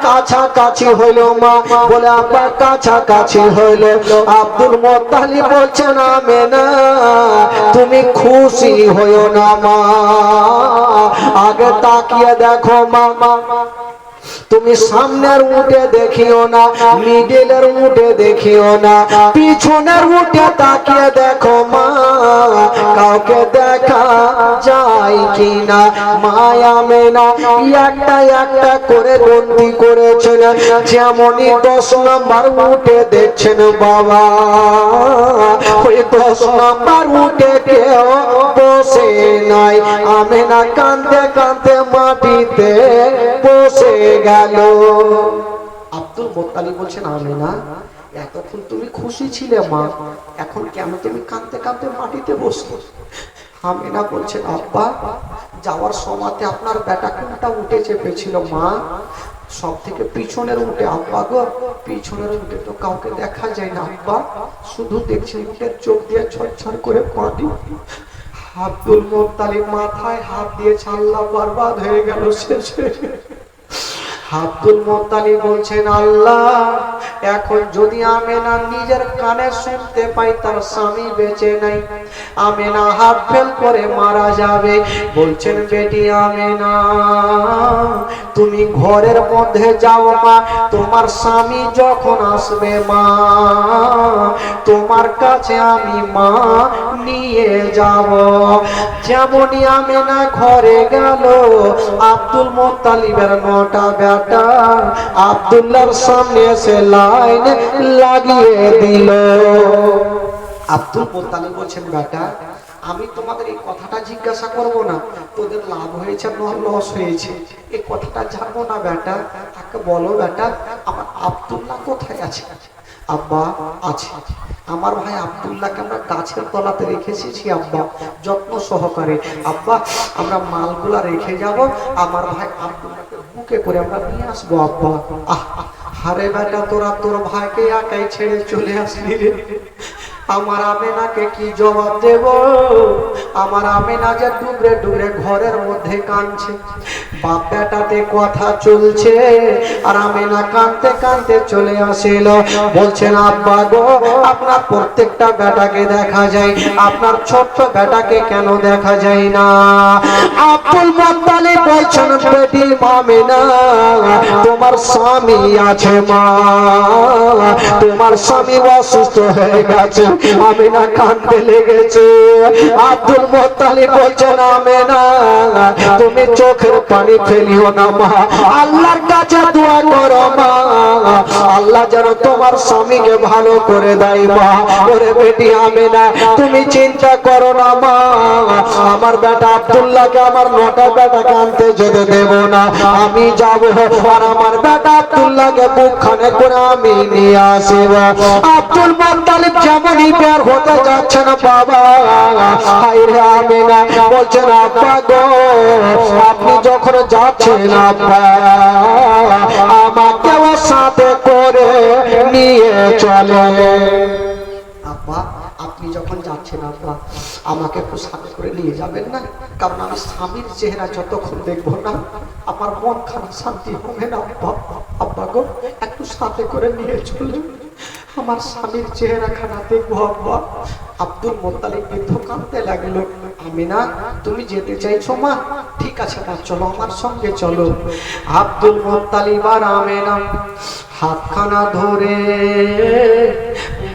কাছাকাছি হইল মা, বলে আব্বা কাছাকাছি হইল। আব্দুল মুত্তালিব বলছেন আমেনা তুমি খুশি হইও না মা, আগে তাকিয়ে দেখো মা, তুমি সামনের উঠে দেখিও না, মিডলের উঠে দেখিও না, পিছনের উঠে তাকিয়ে দেখো মা, কাউকে দেখা যায় কিনা। মায়া আমেনা একটা একটা করে বন্দি করেছেন, যেমনই 10 নম্বর উঠে দেখছেন বাবা, ওই 10 নম্বর উঠে কেউ বসে নাই। আমেনা কাঁদতে কাঁদতে মাটিতে বসে গেল। আব্দুল মুত্তালিব বলছেন আমেনা এতক্ষণ তুমি খুশি ছিলে মা, এখন কেন তুমি কাঁদতে কাঁদতে মাটিতে বসলে? আমেনা বলছেন আব্বা যাওয়ার সময়তে আপনার বেটা কোনটা উঠে চেপেছিল মা? সব থেকে পিছনের উঠে আব্বা গো, পিছনের উঠে তো কাউকে দেখা যায় না আব্বা, শুধু দেখছি উঠে চোখ দিয়ে ছটছট করে পানি। আব্দুল মুত্তালিব মাথায় হাত দিয়ে আল্লাহ বরবাদ হয়ে গেল, শেষ হয়ে গেল। আব্দুল মুত্তালিব বলছেন আল্লাহ, এখন যদি আমেনা নিজের কানে শুনতে পাই তার স্বামী বেঁচে নাই, আমেনা হাত ফেল করে মারা যাবে। বলছেন বেটি আমেনা, তুমি ঘরের মধ্যে যাও মা, তোমার স্বামী যখন আসবে মা, তোমার কাছে আমি মা নিয়ে যাব। যেমনই আমেনা ঘরে গেল, আব্দুল মুত্তালিবের 9টা বেটা আব্দুল্লাহর সামনে এসে লাইন লাগিয়ে দিল। আব্দুল মুত্তালিব বলছেন বেটা, আমি তোমাদের এই কথাটা জিজ্ঞাসা করব না তোদের লাভ হয়েছে না লস হয়েছে, এই কথাটা জানবো না বেটা। তাকে বলো বেটা আমার আব্দুল্লাহ কোথায় আছে? আব্বা আছে, আমার ভাই আব্দুল্লাহকে আমরা গাছের তলাতে রেখে এসেছি আব্বা, যত্ন সহকারে। আব্বা আমরা মালগুলা রেখে যাব, আমার ভাই আব্দুল্লাহকে বুকে করে আমরা নিয়ে আসবো আব্বা। আরে বেটা তোরা তোর ভাইকে একাই ছেড়ে চলে আসলি রে, আমার আমেনাকে কি জবাব দেব? আমার আমেনা যে ডুবরে ডুবরে ঘরের মধ্যে কাঁদছে, বাপ বেটাতে কথা চলছে, আর আমেনা কাঁদতে কাঁদতে চলে আসিল। বলছেন আব্বা গো, আপনার প্রত্যেকটা বেটাকে দেখা যায়, আপনার ছোট্ট বেটাকে কেন দেখা যায় না? আব্দুল মুত্তালিব বলছেন বেটি আমেনা, তোমার স্বামী আছে মা, তোমার স্বামী অসুস্থ হয়ে গেছে। আমেনা কাঁদতে লেগেছে। আব্দুল মুত্তালিব বলছেন আমেনা, তুমি চোখের পানি ফেলিও না মা, আল্লাহর কাছে দোয়া করো মা, আল্লাহ যেন তোমার স্বামীকে ভালো করে দেয় মা। ওরে বেটি আমেনা, তুমি চিন্তা করো না মা, আমার বেটা আব্দুল্লাহকে আমার 9টা বেটাকে আনতে যেতে দেব না, আমি যাব আর আমার বেটা আব্দুল্লাহকে বুকখানে করে আমি নিয়ে আসব। আব্দুল মুত্তালিব যেমনই বের হতে যাচ্ছেন বাবা, হায়রে আমেনা বলছেন আব্বা গো, আপনি যখন যাচ্ছেন আব্বা আমাকেও সাথে করে নিয়ে চলে। আব্বা আপনি যখন যাচ্ছেন আব্বা আমাকে একটু সাথে করে নিয়ে যাবেন না? কারণ আমি স্বামীর চেহারা যতক্ষণ দেখবো না আমার মন খারাপ শান্তি হবে না আব্বা। আব্বা গো একটু সাথে করে নিয়ে চলে, আমার স্বামীর চেহারা খানা দেখবো আব্বা। আব্দুল মুত্তালিব বৃদ্ধ কাঁদতে লাগলো। আমিনা তুমি যেতে চাইছো মা? ঠিক আছে মা, চলো আমার সঙ্গে চলো। আব্দুল মুত্তালিব আর আমিনা হাতখানা ধরে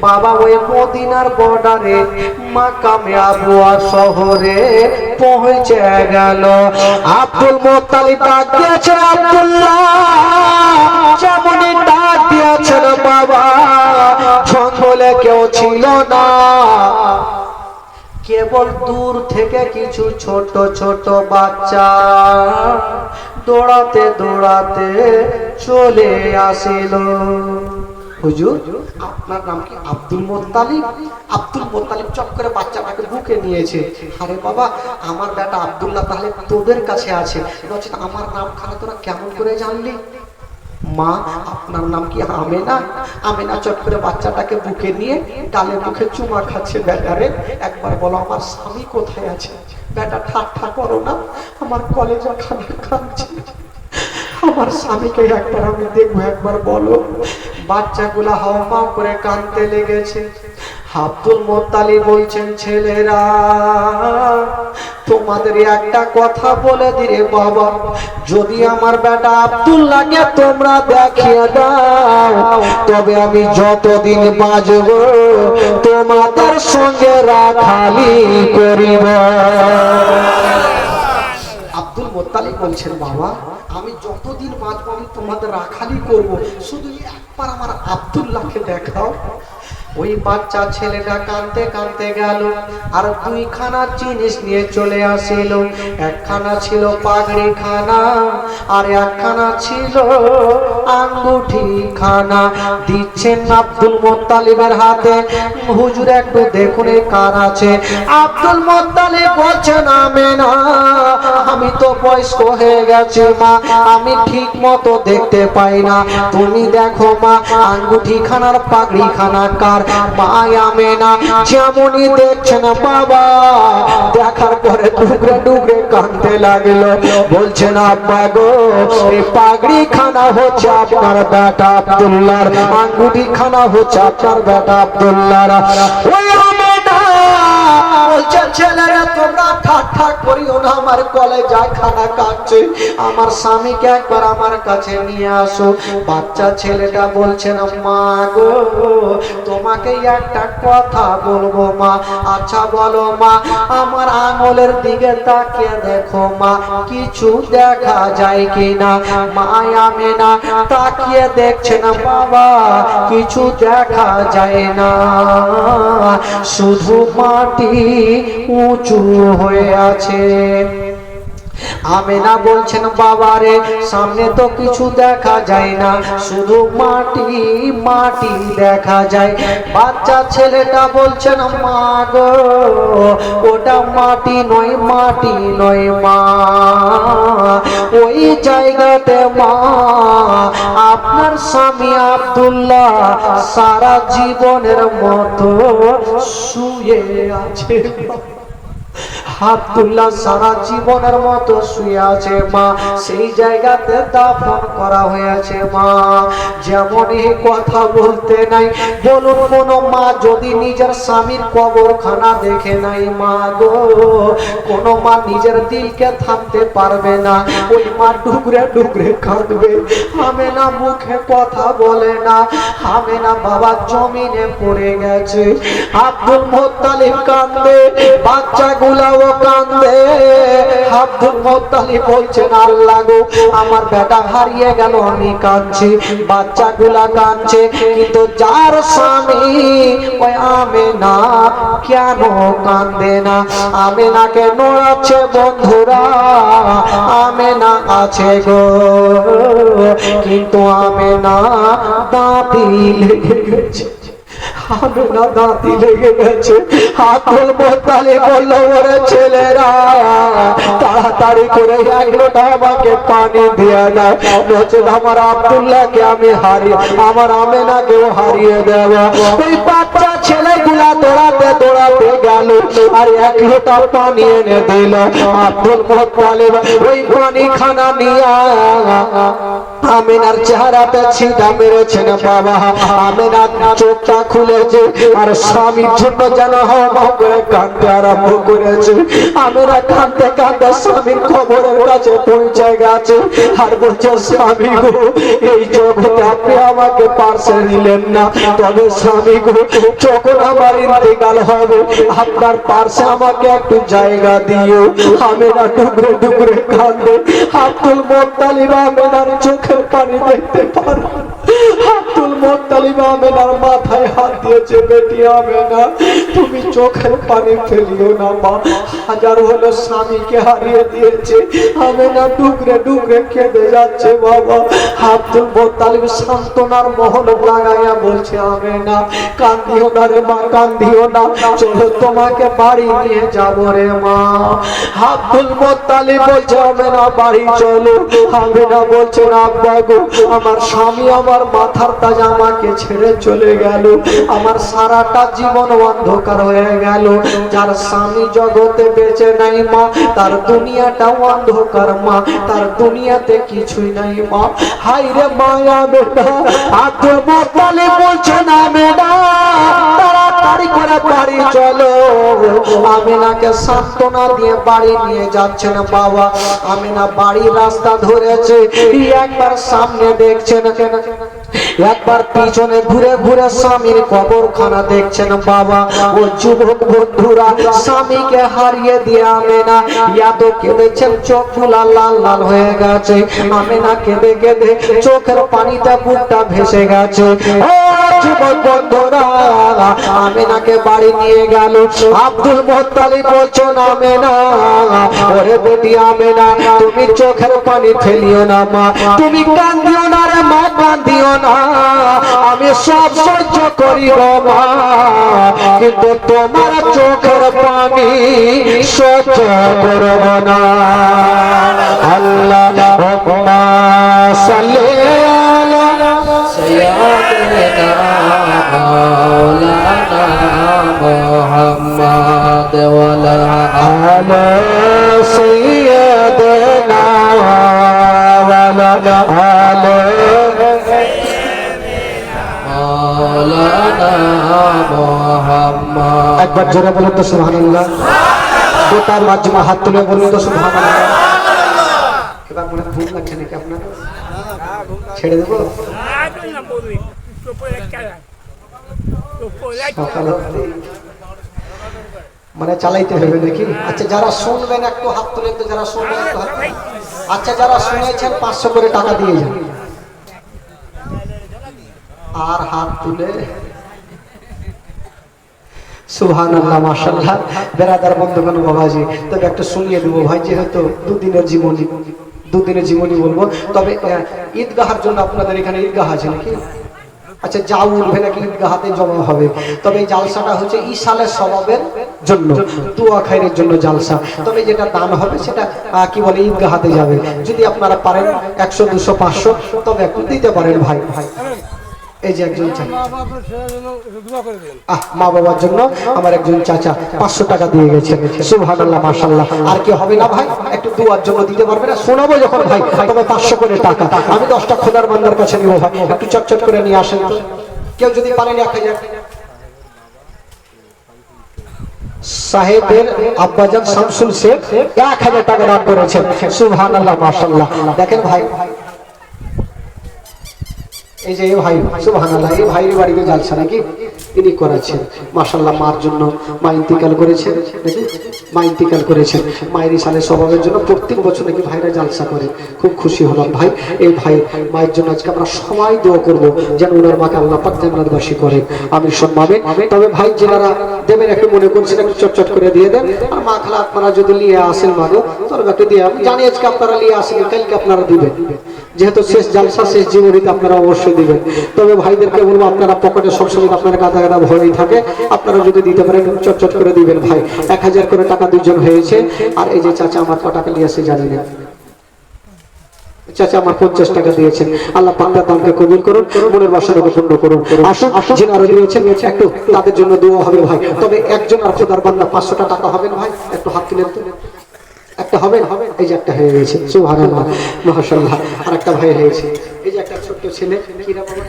বাবা ওই মদিনার বর্ডারে মাকামে আবুয়া শহরে পৌঁছে গেল। আব্দুল মুত্তালিব ডাক দিয়েছে আব্দুল্লাহ, যেমনই ডাক দিয়েছেন বাবা জঙ্গলে কেউ ছিল না, কেবল দূর থেকে কিছু ছোট ছোট বাচ্চা দৌড়াতে দৌড়াতে চলে আসিল। হুজুর আপনার নাম কি? Abdul Muttalib. আব্দুল মুত্তালিব চট করে বাচ্চাটাকে বুকে নিয়েছে। আরে বাবা আমার বেটা আব্দুল্লাহ তাহলে তোদের কাছে আছে, নচেত আমার নামখানা তোরা কেমন করে জানলি? মা আপনার নাম কি? আমেনা। আমেনা চট করে বাচ্চাটাকে বুকে নিয়ে গালে মুখে চুমা খাচ্ছে। বেটারে একবার বলো আমার স্বামী কোথায় আছে? বেটা ঠাট্টা করো না, আমার কলেজা খানা কাঁদছে, আমার স্বামীকে একবার আমি দেখবো, একবার বলো। বাচ্চাগুলা হাওয়া করে কাঁদতে লেগেছে। আব্দুল মুত্তালিব বলছেন ছেলেরা তোমাদের একটা কথা বলে দিরে বাবা, যদি আমার বেটা আব্দুল্লাহকে তোমরা দেখিয়ে দাও তবে আমি যতদিন বাঁচব তোমাদের সঙ্গে রাখালি করিব। আব্দুল মুত্তালিব বলছেন বাবা আমি যতদিন বাঁচবো আমি তোমাদের রাখালি করব, শুধু একবার আমার আব্দুল্লাহকে দেখাও। ওই বাচ্চা ছেলেটা কাঁদতে কাঁদতে গেল আর দুইখানা জিনিস নিয়ে চলে আসিল। একখানা ছিল পাগড়ি খানা আর একখানা ছিল আঙ্গুঠি খানা দিচ্ছেন আব্দুল মুত্তালিবের হাতে। হুজুর একটু দেখুন এই কার আছে। আব্দুল মুত্তালিব বলছেন আমেনা, আমি তো বয়স্ক হয়ে গেছি মা, আমি ঠিক মতো দেখতে পাই না, তুমি দেখো মা আঙ্গুঠি খানার পাগড়ি খানা কার। মা আমেনা যেমনই দেখছেন বাবা দেখার পরে টুকরে টুকরে কাঁদতে লাগলো, বলছেন আব্বা গো এই পাগড়ি খানা হচ্ছে আপনার বেটা আব্দুল্লাহর, আঙ্গুঠি খানা হচ্ছে আপনার বেটা আব্দুল্লাহর। ওই আমেনা বলছে ছেলেরা তোমরা ঠাট্টা করিও না, আমার কলেজায় খানা কাটছে, আমার স্বামীকে একবার আমার কাছে নিয়ে আসো। বাচ্চা ছেলেটা বলছে না মা গো তোমাকে একটা কথা বলবো মা। আচ্ছা বলো মা। আমার আঙুলের দিকে তাকিয়ে দেখো মা কিছু দেখা যায় কিনা। মা আমেনা তাকিয়ে দেখছে না বাবা কিছু দেখা যায় না, শুধু মাটি উঁচু হয়ে আছে। আমেনা বলছেন বাবারে সামনে তো কিছু দেখা যায় না, শুধু মাটি মাটি দেখা যায়। বাচ্চা ছেলেটা বলছেন মা গো ওটা মাটি নয়, মাটি নয় মা, ওই জায়গাতে মা আপনার স্বামী আব্দুল্লাহ সারা জীবনের মতো শুয়ে আছে। আব্দুল্লাহ সারা জীবনের মতো শুয়ে আছে মা, সেই জায়গাতে দাফন করা হয়েছে মা। যেমন এই কথা বলতে নাই বলুন কোন মা যদি নিজের স্বামীর কবরখানা দেখে নাই মা গো, কোন মা নিজের দিলকে থামতে পারবে না, ওই মা ডুকরে ডুকরে কাঁদবে। আমেনা মুখে কথা বলে না, আমেনা বাবা জমিনে পড়ে গেছে। আব্দুল মুত্তালিব কাঁদে, বাচ্চাগুলাও কাঁদে। আব্দুল মুত্তালিব বলছেন আল্লাহ গো আমার বেটা হারিয়ে গেল, আমি কাঁদছি, বাচ্চাগুলা কাঁদছে, কিন্তু যার স্বামী ওই আমেনা কেন কাঁদে না? আমেনাকে নোড়াচ্ছে বন্ধুরা, আমেনা আছে গো, কিন্তু আমেনা দাঁতি লেগে গেছে, আমেনা দাঁতি লেগে গেছে। আব্দুল মুত্তালিব বলল ওরে ছেলেরা তাড়াতাড়ি করে এক লোটা আমাকে পানি দিয়ে দাও, নচেত আমার আব্দুল্লাহকে আমি হারিয়ে আমার আমেনাকেও হারিয়ে দেব। ওই বাচ্চা ছেলেগুলা দৌড়াতে দৌড়াতে গেল আর এক লোটা পানি এনে দিল। আব্দুল মুত্তালিব ওই পানি খানা নিয়ে আমেনার চেহারাতে ছিটা মেরেছেন বাবা। আমেনা চোখটা খুলেছে আর স্বামীর জন্য যেন হাওয়া করে কাঁদতে আরম্ভ করেছে। আমেনা কাঁদতে কাঁদতে স্বামীর খবরের কাছে পৌঁছে গেছে আর বলছে স্বামী গো এই জগতে আপনি আমাকে পাশে নিলেন না, তবে স্বামী গো যখন আমার ইন্তেকাল হবে আপনার পাশে আমাকে একটু জায়গা দিও। আমেনা ডুকরে ডুকরে কাঁদে। আব্দুল মুত্তালিব আমেনার চোখের পানি দেখতে পারে। আব্দুল মুত্তালিব আমেনার মাথায় হাত দিয়েছে, বেটি আমেনা তুমি চোখের পানি ফেলিও না মা, হাজার হলো স্বামীকে হারিয়ে দিয়েছে। আমেনা ডুকরে ডুকরে কেঁদে যাচ্ছে বাবা। আব্দুল মুত্তালিব সান্ত্বনার মহল লাগাইয়া বলছে আমেনা কান্দিও না রে মা, কান্দিও না, চলো তোমাকে বাড়ি নিয়ে যাবো রে মা। আব্দুল মুত্তালিব বলছে আমেনা বাড়ি চলো। আমেনা বলছে আব্বা গো আমার স্বামী আমার মাথার তাজ আমাকে ছেড়ে চলে গেল, আমার সারাটা জীবন অন্ধকার হয়ে গেল। যার স্বামী জগতে বেঁচে নাই মা তার দুনিয়াটাও অন্ধকার মা, তার দুনিয়াতে কিছুই নাই মা। হাই রে মায়া বেটা। আব্দুল মুত্তালিব বলছে না মেয়েটা তাড়াতাড়ি করে বাড়ি চলো। আমেনাকে সান্ত্বনা দিয়ে বাড়ি নিয়ে যাচ্ছেন বাবা। আমেনা বাড়ির রাস্তা ধরেছে, একবার সামনে দেখছেন, একবার পিছনে ঘুরে ঘুরে স্বামীর কবরখানা দেখছেন বাবা। ও যুবক বন্ধুরা স্বামীকে হারিয়ে দিয়ে আমেনা এত কেঁদেছেন, চোখগুলা লাল লাল হয়ে গেছে। আমেনা কেঁদে কেঁদে চোখের পানিতে বুকটা ভেসে গেছে। ও যুবক বন্ধুরা আমিনাকে বাড়ি নিয়ে গেল। আব্দুল মুত্তালিব বলছেন আমিনা, ওরে বেটি আমিনা, তুমি চোখের পানি ফেলিও না মা, তুমি কান্দিও না রে মা, কান্দিও না, আমি সব সহ্য করিব মা, কিন্তু তোমার চোখের পানি সহ্য করব না। আল্লাহুম্মা সাল্লি আলা সাইয়্যিদিনা মাওলানা মুহাম্মাদ ওয়া আলা সাইয়্যিদিনা ওয়া আলা মাওলানা মুহাম্মাদ। একবার জোরে বলুন তো সুবহানাল্লাহ। গোটা মাজমা হাত তুলে বলুন তো সুবহানাল্লাহ। এবার মনে ভুল লাগছে নাকি আপনার? ছেড়ে দেবো? মানে চালাইতে হবে নাকি? আচ্ছা যারা শুনবেন একটু হাত তুলে, তো যারা শুনবেন একটু হাত। আচ্ছা যারা শুনেছেন 500 করে টাকা দিয়ে যান। আর হাত তুলে সুবহানাল্লাহ মাশাআল্লাহ। বেরাদার বন্ধুগণ বাবাজি, তবে একটা শুনিয়ে দেবো ভাই, যেহেতু দুদিনের জীবনী বলবো। তবে ঈদগাহের জন্য আপনাদের এখানে ঈদগাহ আছে নাকি? আচ্ছা যা উঠবে নাকি ঈদগাহাতে জমা হবে। তবে এই জালসাটা হচ্ছে ইসালের সওয়াবের জন্য, দোয়া খায়রের জন্য জালসা। তবে যেটা দান হবে সেটা কি বলে ঈদগাহাতে যাবে। যদি আপনারা পারেন 100 200 500 তবে একটু দিতে পারেন ভাই। এই যে একজন মা বাবার জন্য আমার একজন চাচা 500 টাকা দিয়ে গেছে। সুবহানাল্লাহ মাশাআল্লাহ। আর কি হবে না ভাই? একটু দুয়ার জন্য দিতে পারবে না? শোনাবো যখন ভাই, তবে 500 করে টাকা আমি 10টা খোদার বান্দার কাছে নিব ভাই। একটু চটচট করে নিয়ে আসেন তো। কেউ যদি পারেন 1000 সাহেবের আব্বাজান শামসুল শেখ 1000 টাকা দান করেছেন। সুবহানাল্লাহ মাশাআল্লাহ। দেখেন ভাই, এই যে ভাই সুবহানাল্লাহ, এই ভাইয়ের বাড়িতে জালসা নাকি তিনি করাচ্ছেন মাশাআল্লাহ। মার জন্য মা ইন্তিকাল করেছেন নাকি? মা ইন্তিকাল করেছেন। মায়ের ইসালের স্বভাবের জন্য প্রত্যেক বছর নাকি ভাইরা জালসা করে। খুব খুশি হলাম ভাই। এই ভাই মায়ের জন্য আজকে আমরা সবাই দোয়া করব যেন ওনার মাকে আল্লাহ পাক জান্নাতবাসী করেন। আমি সম্মানে। তবে ভাই যারা দেবেন একটু মনে করছেন একটু চটচট করে দিয়ে দেন। আর মা খালা আপনারা যদি নিয়ে আসেন মাগো, তবে একটু দিয়ে, আমি জানি আজকে আপনারা নিয়ে আসেন, কালকে আপনারা দিবেন, যেহেতু শেষ জালসা শেষ জীবনীতে আপনারা অবশ্যই দিবেন। তবে ভাইদেরকে বলবো আপনারা পকেটে সবসময় আপনারা গাদা গাদা ভরেই থাকে, আপনারা যদি দিতে পারেন চটচট করে দিবেন ভাই। 1000 করে টাকা দুইজন হয়েছে। আর এই যে চাচা আমার কত টাকা নিয়েছে জানি না, চাচা আমার 50 টাকা দিয়েছেন। আল্লাহ পাক তার দানকে কবুল করুন, মনের বাসনাকে পূর্ণ করুন। আসুন যিনি আরো দিয়েছেন একটু তাদের জন্য দোয়া হবে ভাই। তবে একজন আর খোদার বান্দা 500 টাকা হবেন ভাই, একটু হাত তুলে একটা হবে। এই যে একটা হয়ে গেছে। সুবহানাল্লাহ মাশাআল্লাহ। আর একটা ভাই হয়েছে। এই যে একটা ছোট্ট ছেলে, কি নাম বাবা?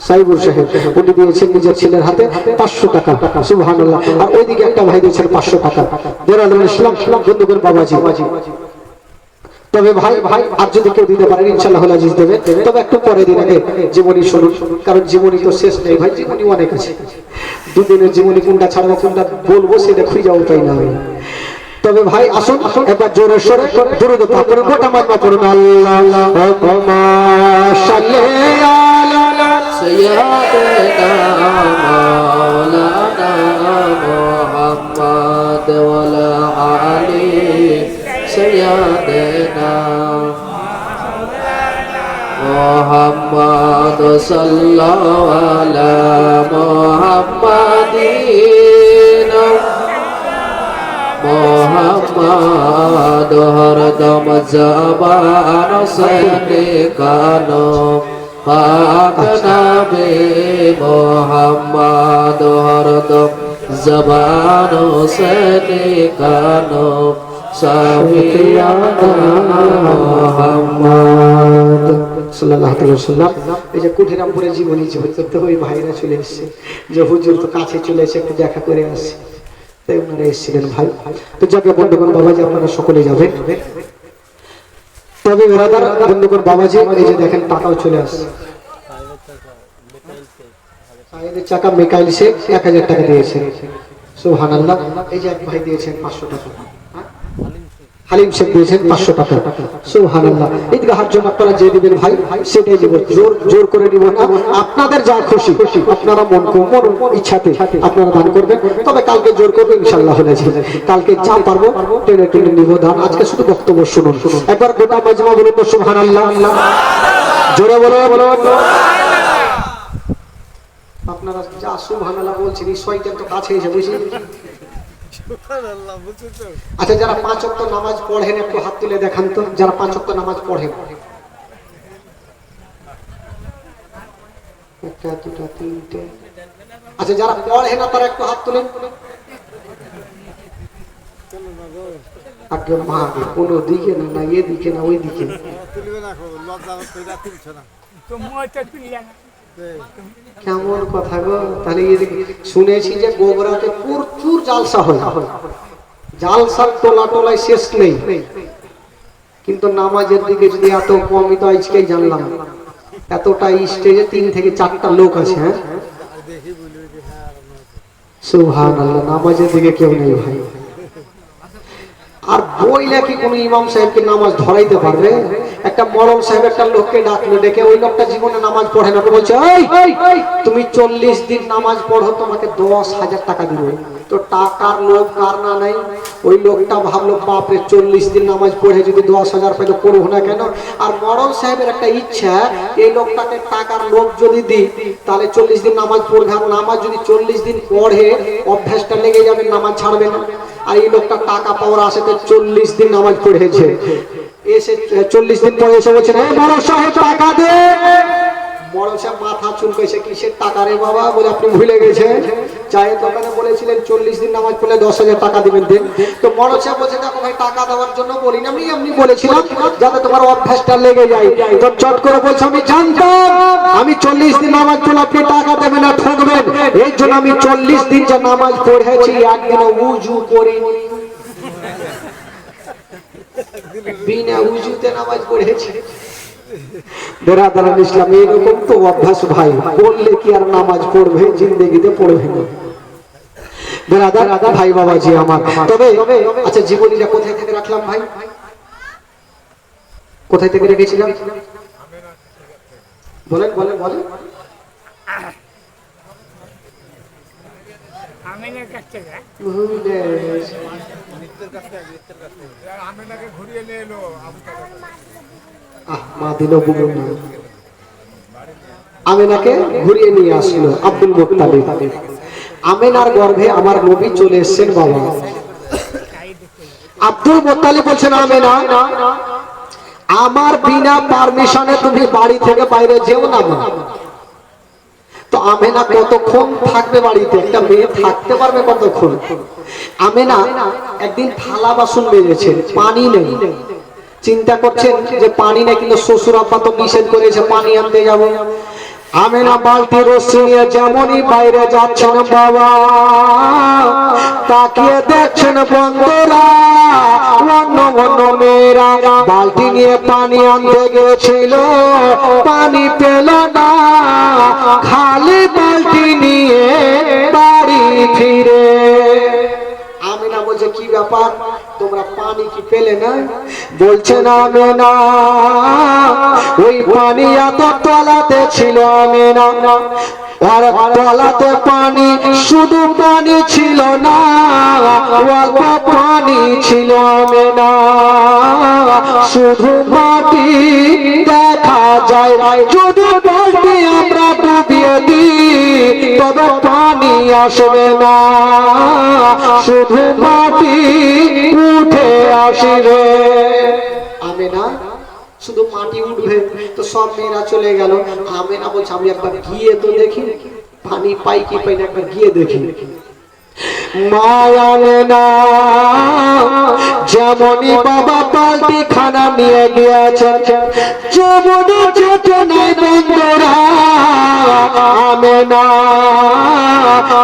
সাইবুল সাহেব, উনি দিয়েছেন নিজের ছেলের হাতে 500 টাকা। সুবহানাল্লাহ। আর ওইদিকে একটা ভাই দিয়েছেন 500 টাকা। দেরাদুল ইসলাম বন্ধুগণ বাবাজি। তবে ভাই আর যদি কেউ দিতে পারেন ইনশাআল্লাহ আজিজ দেবে। তবে একটু পরে দিন আগে জীবনী শুনুন, কারণ জীবনী তো শেষ নেই ভাই, জীবনী অনেক আছে। দুদিনের জীবনী কোনটা ছাড়বো কোনটা বলবো সেটা খুঁজে উপায় না। তবে ভাই আসুন একবার জোরে সোরে দরুদ পাক করুন, গোটা মাজমা পড়ুন। আল্লাহুম্মা সাল্লি আলা সাইয়্যিদিনা মাওলানা মুহাম্মাদ ওয়া আলা আলি সাইয়্যিদিনা মুহাম্মাদ সাল্লাল্লাহু আলা মুহাম্মাদিন মোহাম্মদ হরদম জবান সনে কানো পাক নবী মোহাম্মদ হরদম জবান সনে কানো সাফিয়ানা মোহাম্মদ সাল্লাল্লাহু আলাইহি ওয়াসাল্লাম। এই যে কুঠিরামপুরে জীবনী করতে ওই ভাইরা চলে এসেছে, যে হুজুর তো কাছে চলে এসে একটু দেখা করে আসছে, তাই ওনারা এসেছিলেন ভাই। তো যাকে বন্ধুগণ বাবাজি আপনারা সকলে যাবেন। তবে বেরাদার বন্ধুগণ বাবাজি, এই যে দেখেন টাকাও চলে আসছে। সাইদের চাকা মিকাইল শেখ 1000 টাকা দিয়েছেন। সুবহানাল্লাহ। এই যে এক ভাই দিয়েছেন 500 টাকা। হালিম শেখ দিয়েছেন 500 টাকা। সুবহানাল্লাহ। ঈদগাহের জন্য আপনারা যে দিবেন ভাই সেটাই দিব, জোর করে দিব না, আপনাদের যা খুশি আপনারা মন ইচ্ছাতে আপনারা দান করবেন। তবে কালকে জোর করবে ইনশাআল্লাহ হলে যাবে, কালকে যা পারবো টেনে টেনে নিব দান। আজকে শুধু বক্তব্য শুনুন, একবার গোটা মাজমা বলুন তো সুবহানাল্লাহ, জোরে বলো। আপনারা যা সুবহানাল্লাহ বলছেন এই শয়তান তো কাছে এসে বুঝি। আচ্ছা, যারা 5 ওয়াক্ত নামাজ পড়েন একটু হাত তুলে দেখান তো, যারা 5 ওয়াক্ত নামাজ পড়েন। 1 2 3 4। আচ্ছা, যারা পড়েন না তারা একটু হাত তুলেন। আগে মা কোনো দিকে না এদিকে না ওই দিকে কেমন কথা গো। তাহলে শুনেছি যে গোবরাতে প্রচুর জালসা হয়, জালসার টোলায় শেষ নেই, কিন্তু নামাজের দিকে যদি এত কমই তো আজকেই জানলাম। এতটা স্টেজে 3 থেকে 4টা লোক আছে। হ্যাঁ, সুবহানাল্লাহ। নামাজের দিকে কেউ নেই ভাই। আর বইলে কি কোনো ইমাম সাহেবকে নামাজ ধরাইতে পারবে? একটা মরম সাহেব একটা লোককে ডাকলো, ডেকে ওই লোকটা জীবনে নামাজ পড়ে না, বলছে এই তুমি 40 দিন নামাজ পড়ো তোমাকে 10,000 টাকা দিব। তো টাকার লোভ কার না নাই? ওই লোকটা ভাবলো বাপরে 40 দিন নামাজ পড়ে যদি 10,000 পেলে করবো না কেন। আর মরম সাহেবের একটা ইচ্ছা, এই লোকটাকে টাকার লোভ যদি দিই তাহলে 40 দিন নামাজ পড়বে, আর নামাজ যদি 40 দিন পড়ে অভ্যাসটা লেগে যাবে, নামাজ ছাড়বে না। আর এই লোকটা টাকা পাওয়ার আশাতে 40 দিন নামাজ পড়েছে, এসে 40 দিন পরে এসে বলছেন বড় সাহেব টাকা দে। বড় সাহেব মাথা চুলকাইছে, কিসের টাকা রে বাবা? বলে আপনি ভুলে গেছেন, চায়ের দোকানে বলেছিলেন 40 দিন নামাজ পড়লে 10,000 টাকা দিবেন দেন। তো বড় সাহেব বলছে দেখো ভাই, টাকা দেওয়ার জন্য বলি না, আমি এমনি বলেছিলাম যাতে তোমার অভ্যাসটা লেগে যায়। তো চট করে বলছে আমি জানতাম আমি 40 দিন নামাজ পড়লে আপনি টাকা দেবেন না, ঠকবেন, এই জন্য আমি 40 দিন যে নামাজ পড়েছি একদিনও উজু করিনি, বিনা উজুতে নামাজ পড়েছি। বেরাদারান ইসলাম এরকম তো অভ্যাস ভাই, বললে কি আর নামাজ পড়বে? জিন্দেগিতে পড়বে না বেরাদার ভাই বাবাজি আমার। তবে আচ্ছা, জীবনীটা কোথায় থেকে রাখলাম ভাই? কোথায় থেকে রেখেছিলাম বলেন বলেন বলেন। আমিনার কাছ থেকে আমিনাকে ঘুরিয়ে নিয়ে এলো আমিনাকে ঘুরিয়ে নিয়ে আসলো আব্দুল মুত্তালিব। আমিনার গর্ভে আমার নবী চলে এসেছেন বাবা। আব্দুল মুত্তালিব বলছেন আমিনা আমার বিনা পারমিশনে তুমি বাড়ি থেকে বাইরে যেও না। তো আমেনা কতক্ষণ থাকবে বাড়িতে? একটা মেয়ে থাকতে পারবে কতক্ষণ? আমেনা একদিন থালা বাসন বেজেছেন, পানি নেই, চিন্তা করছেন যে পানি নেই, কিন্তু শ্বশুর আব্বা তো নিষেধ করেছে পানি আনতে যাবো। আমেনা বালতি রশ্মি নিয়ে যেমনই বাইরে যাচ্ছেন বাবা, তাকিয়ে দেখছেন বন্ধুরা অন্য অন্য মেয়েরা বালতি নিয়ে পানি আনতে গেছিল, পানি পেল না, খালি বালতি নিয়ে বাড়ি ফিরে। আমিনা বলছে কি ব্যাপার, তোমরা পানি কি পেলে না? বলছে না আমিনা ওই পানি এত তলাতে ছিল আমিনা, আর তলাতে পানি শুধু পানি ছিল না, অল্প পানি ছিল আমিনা, শুধু মাটি দেখা যায়। যদি বালতি আমরা ডুবিয়ে দিই তবে পানি আসবে না, শুধু মাটি উঠে আসবে। আমিনা শুধু মাটি উঠবে। তো সব মেয়েরা চলে গেল। আমিনা বলছে আমি একবার গিয়ে তো দেখি পানি পাই কি পাই না, একবার গিয়ে দেখি। মায়ালেনা যেমনই বাবা বালতি খানা নিয়ে গিয়েছেন, যেমনই যেতে নাই বন্ধুরা আমেনা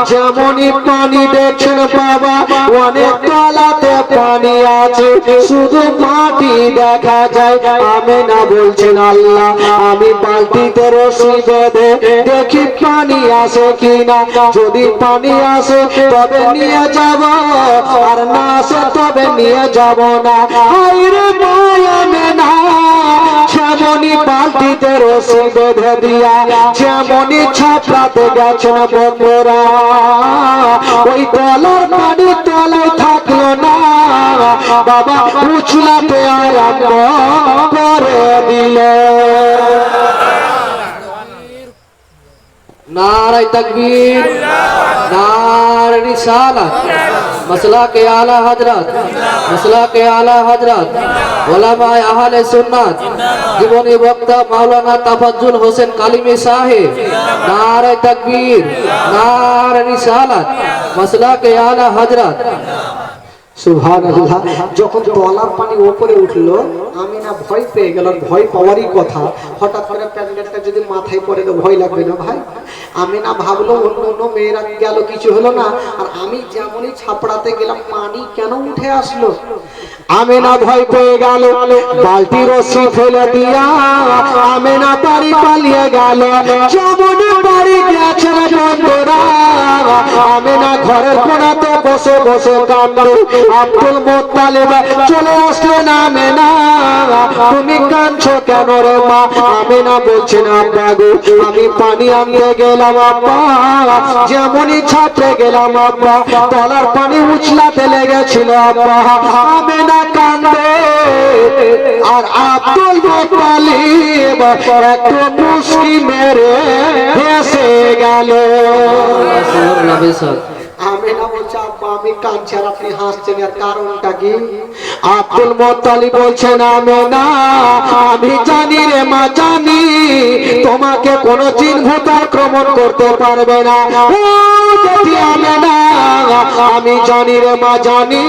যেমনই পানি দেখছেন বাবা অনেক তলাতে পানি আছে শুধু মাটি দেখা যায় আমেনা বলছেন আল্লাহ আমি বালতিতে রশি বেঁধে দেখি পানি আসে কিনা যদি পানি আসে তবে নিয়ে যাব আর না আসে তবে নিয়ে যাব না হায়রে মায়া মেনা যেমনই বালতিতে রশি বেঁধে দিয়া যেমনই ছাপড়াতে গেছেন বন্ধুরা ওই তলার পানি তলায় থাকলো না বাবা উছলাতে আরম্ভ করে দিল नारे तकबीर नारे रिसालत मसला के आला हजरत उलमाए अहले सुन्नत जीवनी वक्ता मौलाना तफज्जुल हुसैन कालिमी साहिब नारे तकबीर नारे रिसालत मसला के आला हजरत সুবহানাল্লাহ যখন তলার পানি উপরে উঠলো আমি না ভয় পেয়ে গেল ভয় পাওয়ারই কথা হঠাৎ করে প্যান্ডেলটা যদি মাথায় পড়ে তো ভয় লাগবে না ভাই আমি না ভাবলো অন্য মেয়েরা গেল কিছু হলো না আর আমি যেমনই ছাপড়াতে গেলাম পানি কেন উঠে আসলো আমি না ভয় পেয়ে গেল বালতি রশি ফেলে দিয়া আমি না বাড়ি পালিয়ে গেল যেমনই বাড়ি গেছে বন্ধুরা আমি না ঘরের কোণাতে বসে বসে কাঁদলো আব্দুল মুত্তালিব চলে আসলেন আমেনা তুমি কাঁদছো কেন রে মা আমেনা বলছেন আব্বা গো আমি পানি আনতে গেলাম আব্বা যেমনই ছাপড়ে গেলাম আব্বা তলার পানি উছলাতে লেগেছিল আব্বা আমেনা কাঁদে আর আব্দুল মুত্তালিব একটু মুস্কি মেরে হেসে গেল আমেনা বলছে আব্বা আমি কাঁদছি আর আপনি হাসছেন এর কারণটা কি আব্দুল মুত্তালিব বলছেন আমেনা আমি জানি রে মা জানি তোমাকে কোনো জিন ভূত আক্রমণ করতে পারবে না আমেনা আমি জানি রে মা জানি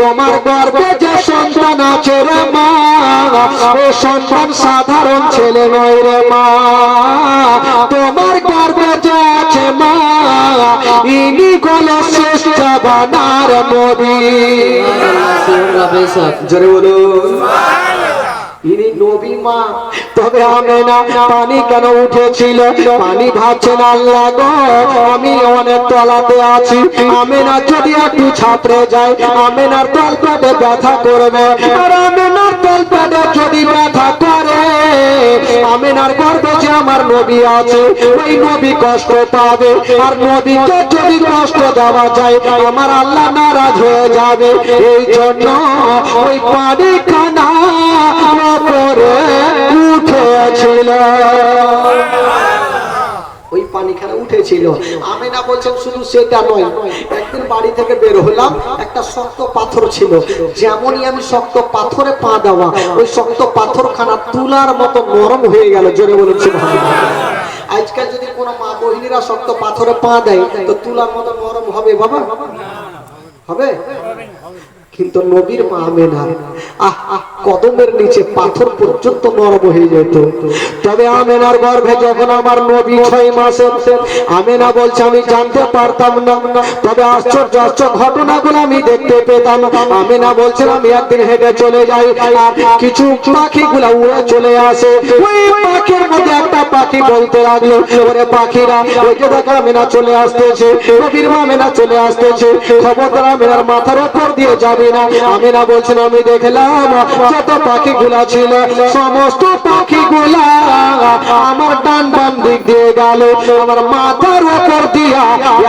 তোমার গর্ভে যে সন্তান আছে রে মা ও সন্তান সাধারণ ছেলে নয় রে মা তোমার গর্ভে যে আছে মা ইনি হলো শ্রেষ্ঠ বানার নবী জোরে বলুন ইনি নবী মা তবে আমেনা পানি কেন উঠেছিল পানি ভাবছেন আল্লাহ গো আমি অনেক তলাতে আছি আমেনা যদি একটু ছাপড়ে যায় আমেনার তলপেটে ব্যথা করবে আর আমেনার তলপেটে যদি ব্যথা করে আমেনার গর্ভে যে আমার নবী আছে ওই নবী কষ্ট পাবে আর নবীকে যদি কষ্ট দেওয়া যায় আমার আল্লাহ নারাজ হয়ে যাবে এই জন্য ওই পানি খানা করে উঠেছিল ওই পানিখানা উঠেছিল আমেনা বলছেন শুধু সেটা নয় একদিন বাড়ি থেকে বের হলাম একটা শক্ত পাথর ছিল যেমনই আমি শক্ত পাথরে পা দেওয়া ওই শক্ত পাথরখানা তুলার মতো নরম হয়ে গেল জোরে বলুন সুবহানাল্লাহ আজকাল যদি কোনো মা বহিনীরা শক্ত পাথরে পা দেয় তো তুলার মতো নরম হবে বাবা হবে কিন্তু নবীর মা আমেনা কদমের নিচে পাথর পর্যন্ত নরম হয়ে যেত তবে আমেনার গর্ভে যখন আমার নবী 6 মাসের আমেনা বলছে আমি জানতে পারতাম না তবে আশ্চর্য ঘটনাগুলো আমি দেখতে পেতাম আমেনা বলছেন আমি একদিন হেঁটে চলে যাই আর কিছু পাখিগুলা উড়ে চলে আসে ওই পাখির মধ্যে একটা পাখি বলতে লাগলো ওরে পাখিরা ওই যে দেখো আমেনা চলে আসতেছে নবীর মা আমেনা চলে আসতেছে খবরদার আমেনার মাথার উপর দিয়ে যাবে না আমেনা বলছেন আমি দেখলাম যত পাখিগুলা ছিল সমস্ত পাখিগুলা আমার ডান বাম দিক দিয়ে গেল আমার মাথার উপর দিয়া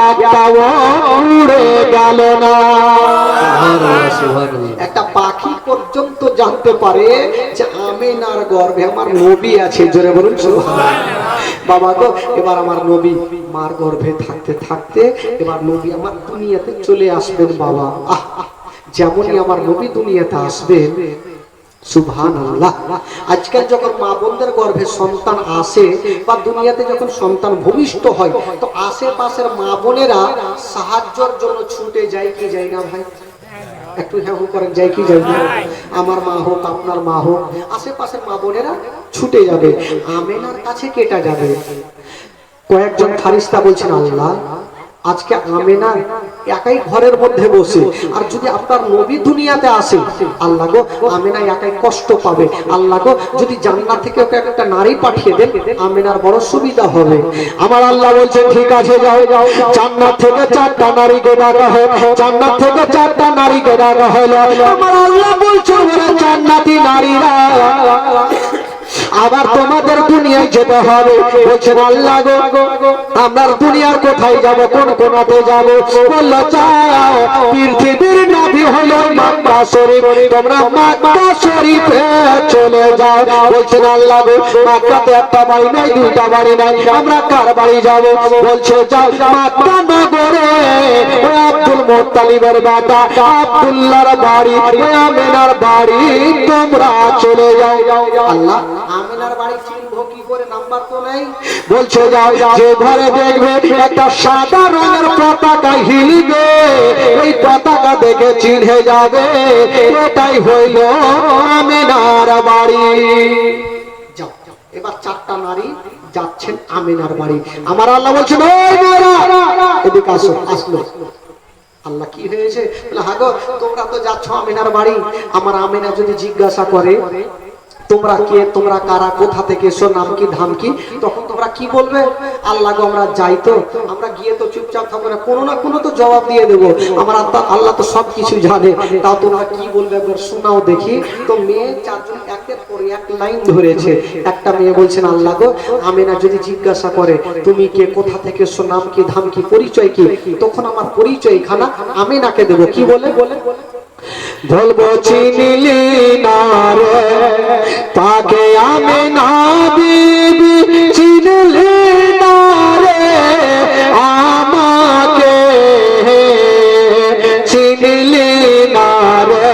একটাও উড়ে গেল না একটা পাখি পর্যন্ত জানতে পারে যে আমেনার গর্ভে আমার নবী আছে জোরে বলুন সুবহানাল্লাহ বাবা গো এবার আমার নবী মার গর্ভে থাকতে থাকতে এবার নবী আমার দুনিয়াতে চলে আসবেন বাবা যেমনই আমার নবী দুনিয়াতে আসবেন সুবহানাল্লাহ আজকাল যখন মা বোনদের গর্ভে সন্তান আসে বা দুনিয়াতে যখন সন্তান ভূমিষ্ঠ হয় তো আশেপাশের মা বোনেরা সাহায্যের জন্য ছুটে যায় কি যায় না ভাই একটু হ্যাঁ করেন যায় কি যায় না আমার মা হোক আপনার মা হোক আশেপাশের মা বোনেরা ছুটে যাবে আমেনার কাছে কেটা যাবে কয়েকজন ফারিস্তা বলছেন আল্লাহ আজকে আমেনা একাই ঘরের মধ্যে বসে, আর যদি আপনার নবী দুনিয়াতে আসে, আল্লাহ গো আমেনা একাই কষ্ট পাবে। আল্লাহ গো যদি জান্নাত থেকে ওকে একটা নারী পাঠিয়ে দেন, আমেনার বড় সুবিধা হবে। আমার আল্লাহ বলছেন ঠিক আছে যাও যাও, জান্নাত থেকে 4টা নারীকে ডাকা হয়, জান্নাত থেকে 4টা নারীকে ডাকা হলো। আমার আল্লাহ বলছেন ওরা জান্নাতি নারীরা আবার তোমাদের দুনিয়ায় যেতে হবে। বলছেন আল্লাহ গো আমরা দুনিয়ার কোথায় যাব, কোন কোনাতে যাব? বলল যাও পৃথিবীর নবী হলো মক্কা শরীফ, তোমরা মক্কা শরীফে চলে যাও। বলছেন আল্লাহ গো মক্কাতে একটা বাড়ি নাই, 2টা বাড়ি নাই, আমরা কার বাড়ি যাব? বলছে যাও মক্কা নগরে ওই আব্দুল মুত্তালিবের বেটা আব্দুল্লাহর বাড়ি, ওই আমিনার বাড়ি তোমরা চলে যাও। আল্লাহ আমিনার বাড়ি চিনব কি করে? নাম্বার তো নাই। বলছে যাও যে ঘরে দেখবে একটা সাদা রঙের পতাকা হিলবে, এই পতাকা দেখে চিনে যাবে এটাই হইল আমিনার বাড়ি। যাও এবার 4টা নারী যাচ্ছেন আমিনার বাড়ি। আমার আল্লাহ বলছেন ওই মেয়েরা এদিকে আসো। আসলো। আল্লাহ কি হয়েছে? বলে হাগো তোমরা তো যাচ্ছ আমিনার বাড়ি, আমার আমিনা যদি জিজ্ঞাসা করে তোমরা কে, তোমরা কারা, কোথা থেকে এসো, নাম কি ধাম কি, তখন তোমরা কি বলবে? আল্লাহ গো আমরা যাই তো, আমরা গিয়ে তো চুপচাপ থাকবো না, কোনো না কোনো তো জবাব দিয়ে দেবো। আমার আল্লাহ তো সবকিছু জানে, তাও তোমরা কি বলবে একবার শোনাও দেখি। তো মেয়ে 4জন একের পর এক লাইন ধরেছে। একটা মেয়ে বলছেন আল্লাহ গো আমিনা যদি জিজ্ঞাসা করে তুমি কে, কোথা থেকে এসো, নাম কি ধাম কি, পরিচয় কি, তখন আমার পরিচয় খানা আমিনাকে দেবো। কি বলে? বলবো চিনলি না রে তাকে আমিনা বিবি, চিনলি না রে আমাকে, চিনলি না রে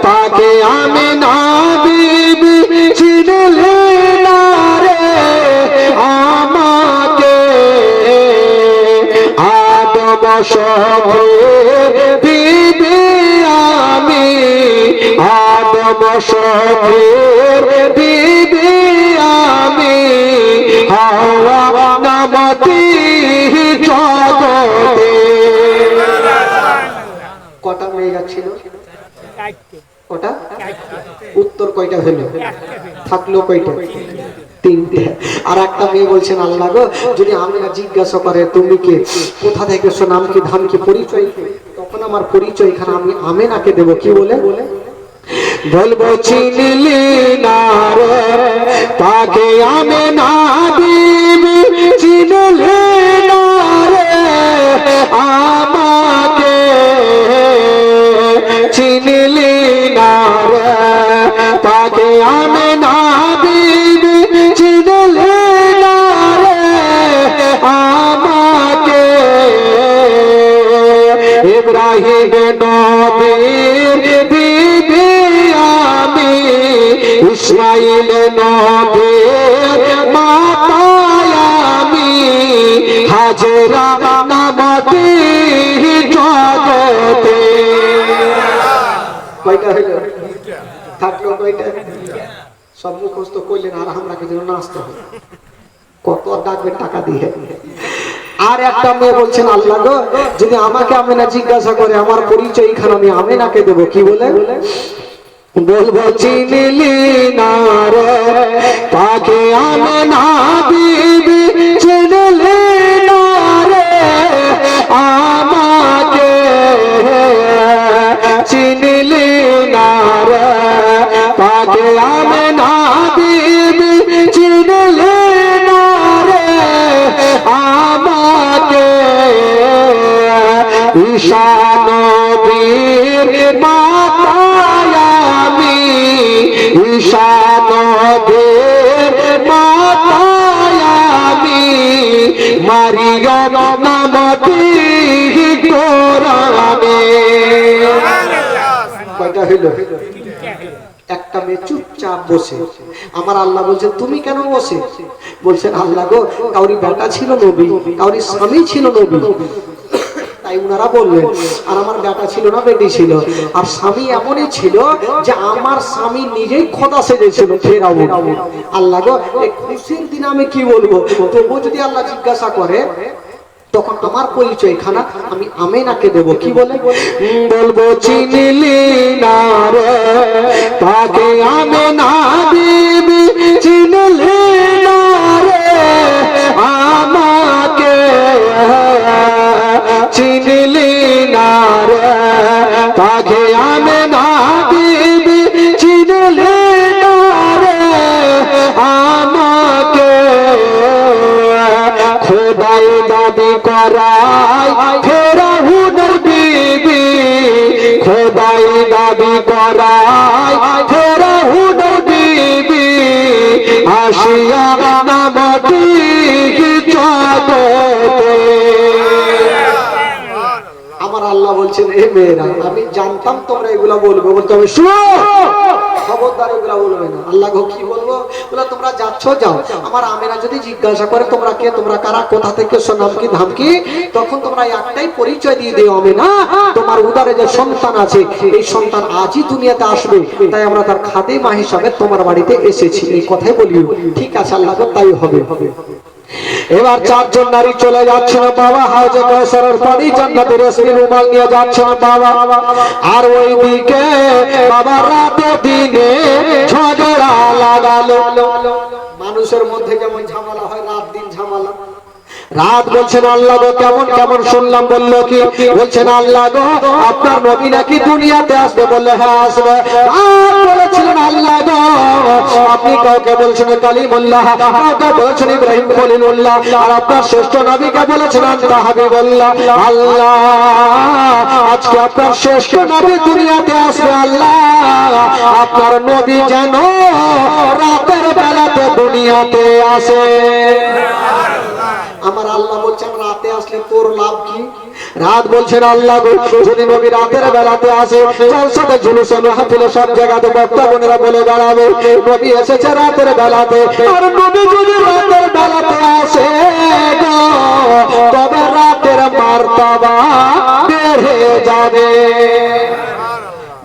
তাকে আমিনা বিবি, চিনলি না রে আমাকে। আদম শফির বিবি আমি, আদম শফির বিবি আমি, হাওয়া নামতি জগতে। কটা মেয়ে যাচ্ছিল? কটা? উত্তর কয়টা হলো? থাকলো কয়টা? 3টে। আর একটা মেয়ে বলছেন আল্লাহ গো যদি আমিনা জিজ্ঞাসা করে তুমি কে, কোথা থেকে এসো, নাম কি ধাম কি, পরিচয় কি, তখন আমার পরিচয় এখানে আমি আমিনাকে দেবো। কি বলে? বলবো চিনলি না রে তাকে আমিনা বিবি, চিনলি না রে আমাকে, চিনলি না রে তাকে আমিনা বিবি, চিনলি না রে আমাকে। ইব্রাহিম নবীর বিবি আমি, ইসমাইল নবীর মাতা আমি, হাজেরা নামতি জগতে। কয়টা হইল? থাকলো কয়টা? সব মুখস্থ করলেন আর আমরা কিছু নাচতে হবে, কত ডাকবে টাকা দিয়ে। আর একটা মেয়ে বলছেন আল্লাহ গো যদি আমাকে আমিনা জিজ্ঞাসা করে আমার পরিচয় এখানে আমি আমিনাকে দেবো। কি বলে? বলবো চিনলি না রে তাকে আমিনা বিবি, চিনলি না রে আমাকে, চিনলি না রে তাকে আমিনা বিবি, চিনলি না রে আমাকে। ঈশা নবীর মাতা আমি, ঈশা নবীর মাতা আমি, মারিয়াম নামতি কোরআনে। কয়টা হইল? একটা মেয়ে চুপচাপ বসে। আমার আল্লাহ বলছেন তুমি কেন বসে? বলছেন আল্লাহ গো কাউরি বেটা ছিল নবী, কাউরি স্বামী ছিল নবী, তাই উনারা বললেন। আর আমার বেটা ছিল না, বেটি ছিল। আর স্বামী এমনই ছিল যে আমার স্বামী নিজেই খোদা সেজেছিল ফেরাউন। আল্লাহ গো এই খুশির দিন আমি কি বলবো? তবু যদি আল্লাহ জিজ্ঞাসা করে তখন আমার পরিচয় খানা আমি আমেনাকে দেব। কি বলে বলবো চিনলি না রে তাকে আমেনা বিবি, চিনলি না রে আমাকে, চিনলি না রে তাকে আমেনা বিবি, চিনলি না রে আমাকে। খোদাই দাবি করাই ফেরাউনের বিবি, খোদাই দাবি করাই ফেরাউনের বিবি, আসিয়া নামটি জগতে। আমার আল্লাহ বলছেন এ মেয়েরা আমি জানতাম তোমরা এগুলা বলবে, বলতে হবে শুনো খবরদার এগুলা বলবে না। আল্লাহ গো কি বলবো, বলে তোমরা যাচ্ছ যাও, আমার আমেনা যদি জিজ্ঞাসা করে তোমরা কে, তোমরা কারা, কোথা থেকে, নাম কি ধাম কি, তখন তোমরা একটাই পরিচয় দিয়ে দিও, আমেনা তোমার উদারে যে সন্তান আছে এই সন্তান আজই দুনিয়াতে আসবে, তাই আমরা তার খাদেমা হিসাবে তোমার বাড়িতে এসেছি, এই কথাই বলিও। ঠিক আছে আল্লাহ গো তাই হবে। এবার চারজন নারী চলে যাচ্ছেন বাবা, হাউজে কাউসারের পানি জান্নাতের রেশমি রুমাল নিয়ে যাচ্ছেন বাবা। আর ওইদিকে বাবা রাতে দিনে ঝগড়া লাগালো। মানুষের মধ্যে যেমন ঝামেলা হয় রাত দিন ঝামেলা। রাত বলছেন আল্লাহ গো কেমন কেমন শুনলাম, বললো কি, বলছেন আল্লাহ গো আপনার নবী নাকি দুনিয়াতে আসবে, বললে হ্যাঁ আসবে। আর বলেছিলেন আল্লাহ গো আপনি কাউকে বলছেন কালিমুল্লাহ, কাউকে বলেছেন ইব্রাহিম খলিলুল্লাহ, আর আপনার শ্রেষ্ঠ নবীকে বলেছেন আনতা হাবিবুল্লাহ। আল্লাহ আজকে আপনার শ্রেষ্ঠ নবী দুনিয়াতে আসবে, আল্লাহ আপনার নবী যেন রাতের বেলাতে দুনিয়াতে আসে। আমার আল্লাহ বলছেন রাতে আসলে তোর লাভ কি? রাত বলছেন আল্লাহ গো যদি নবী রাতের বেলাতে আসে, জলসাতে জুলুসে মাহফিলে সব জায়গাতে বক্তা বোনেরা বলে দাঁড়াবে নবী এসেছে রাতের বেলাতে। আর নবী যদি রাতের বেলাতে আসে গো তবে রাতের মার্তাবা বেড়ে যাবে।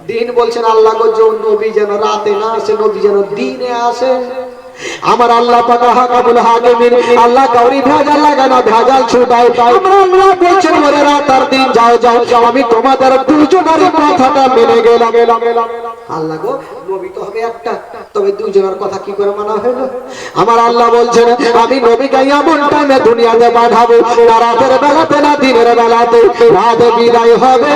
দিন বলছেন আল্লাহ গো নবী যেন রাতে না আসে, নবী যেন দিনে আসে। আমার আল্লাহ পাক হাকামুল হাকিমিন, আল্লাহ কাউরি ভেজাল লাগে না, ভেজাল ছুটায়। আমরা আল্লাহ বলছেন ওরে রাত আর দিন যাও যাও, আমি তোমাদের দুজনের কথাটা মেনে গেলাম। আল্লাহ গো নবী তো হবে একটা, তবে দুজনের কথা কি করে মানা হলো? আমার আল্লাহ বলছেন আমি নবীকে এমন টাইমে দুনিয়াতে পাঠাবো না রাতের বেলাতে না দিনের বেলাতে, রাত বিদায় হবে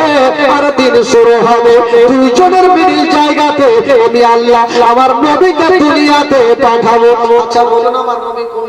আর দিন শুরু হবে, দুজনের মিডিল জায়গাতে আমি আল্লাহ আমার নবীকে দুনিয়াতে পাঠাবো। আচ্ছা বলুন আমার নবী কোন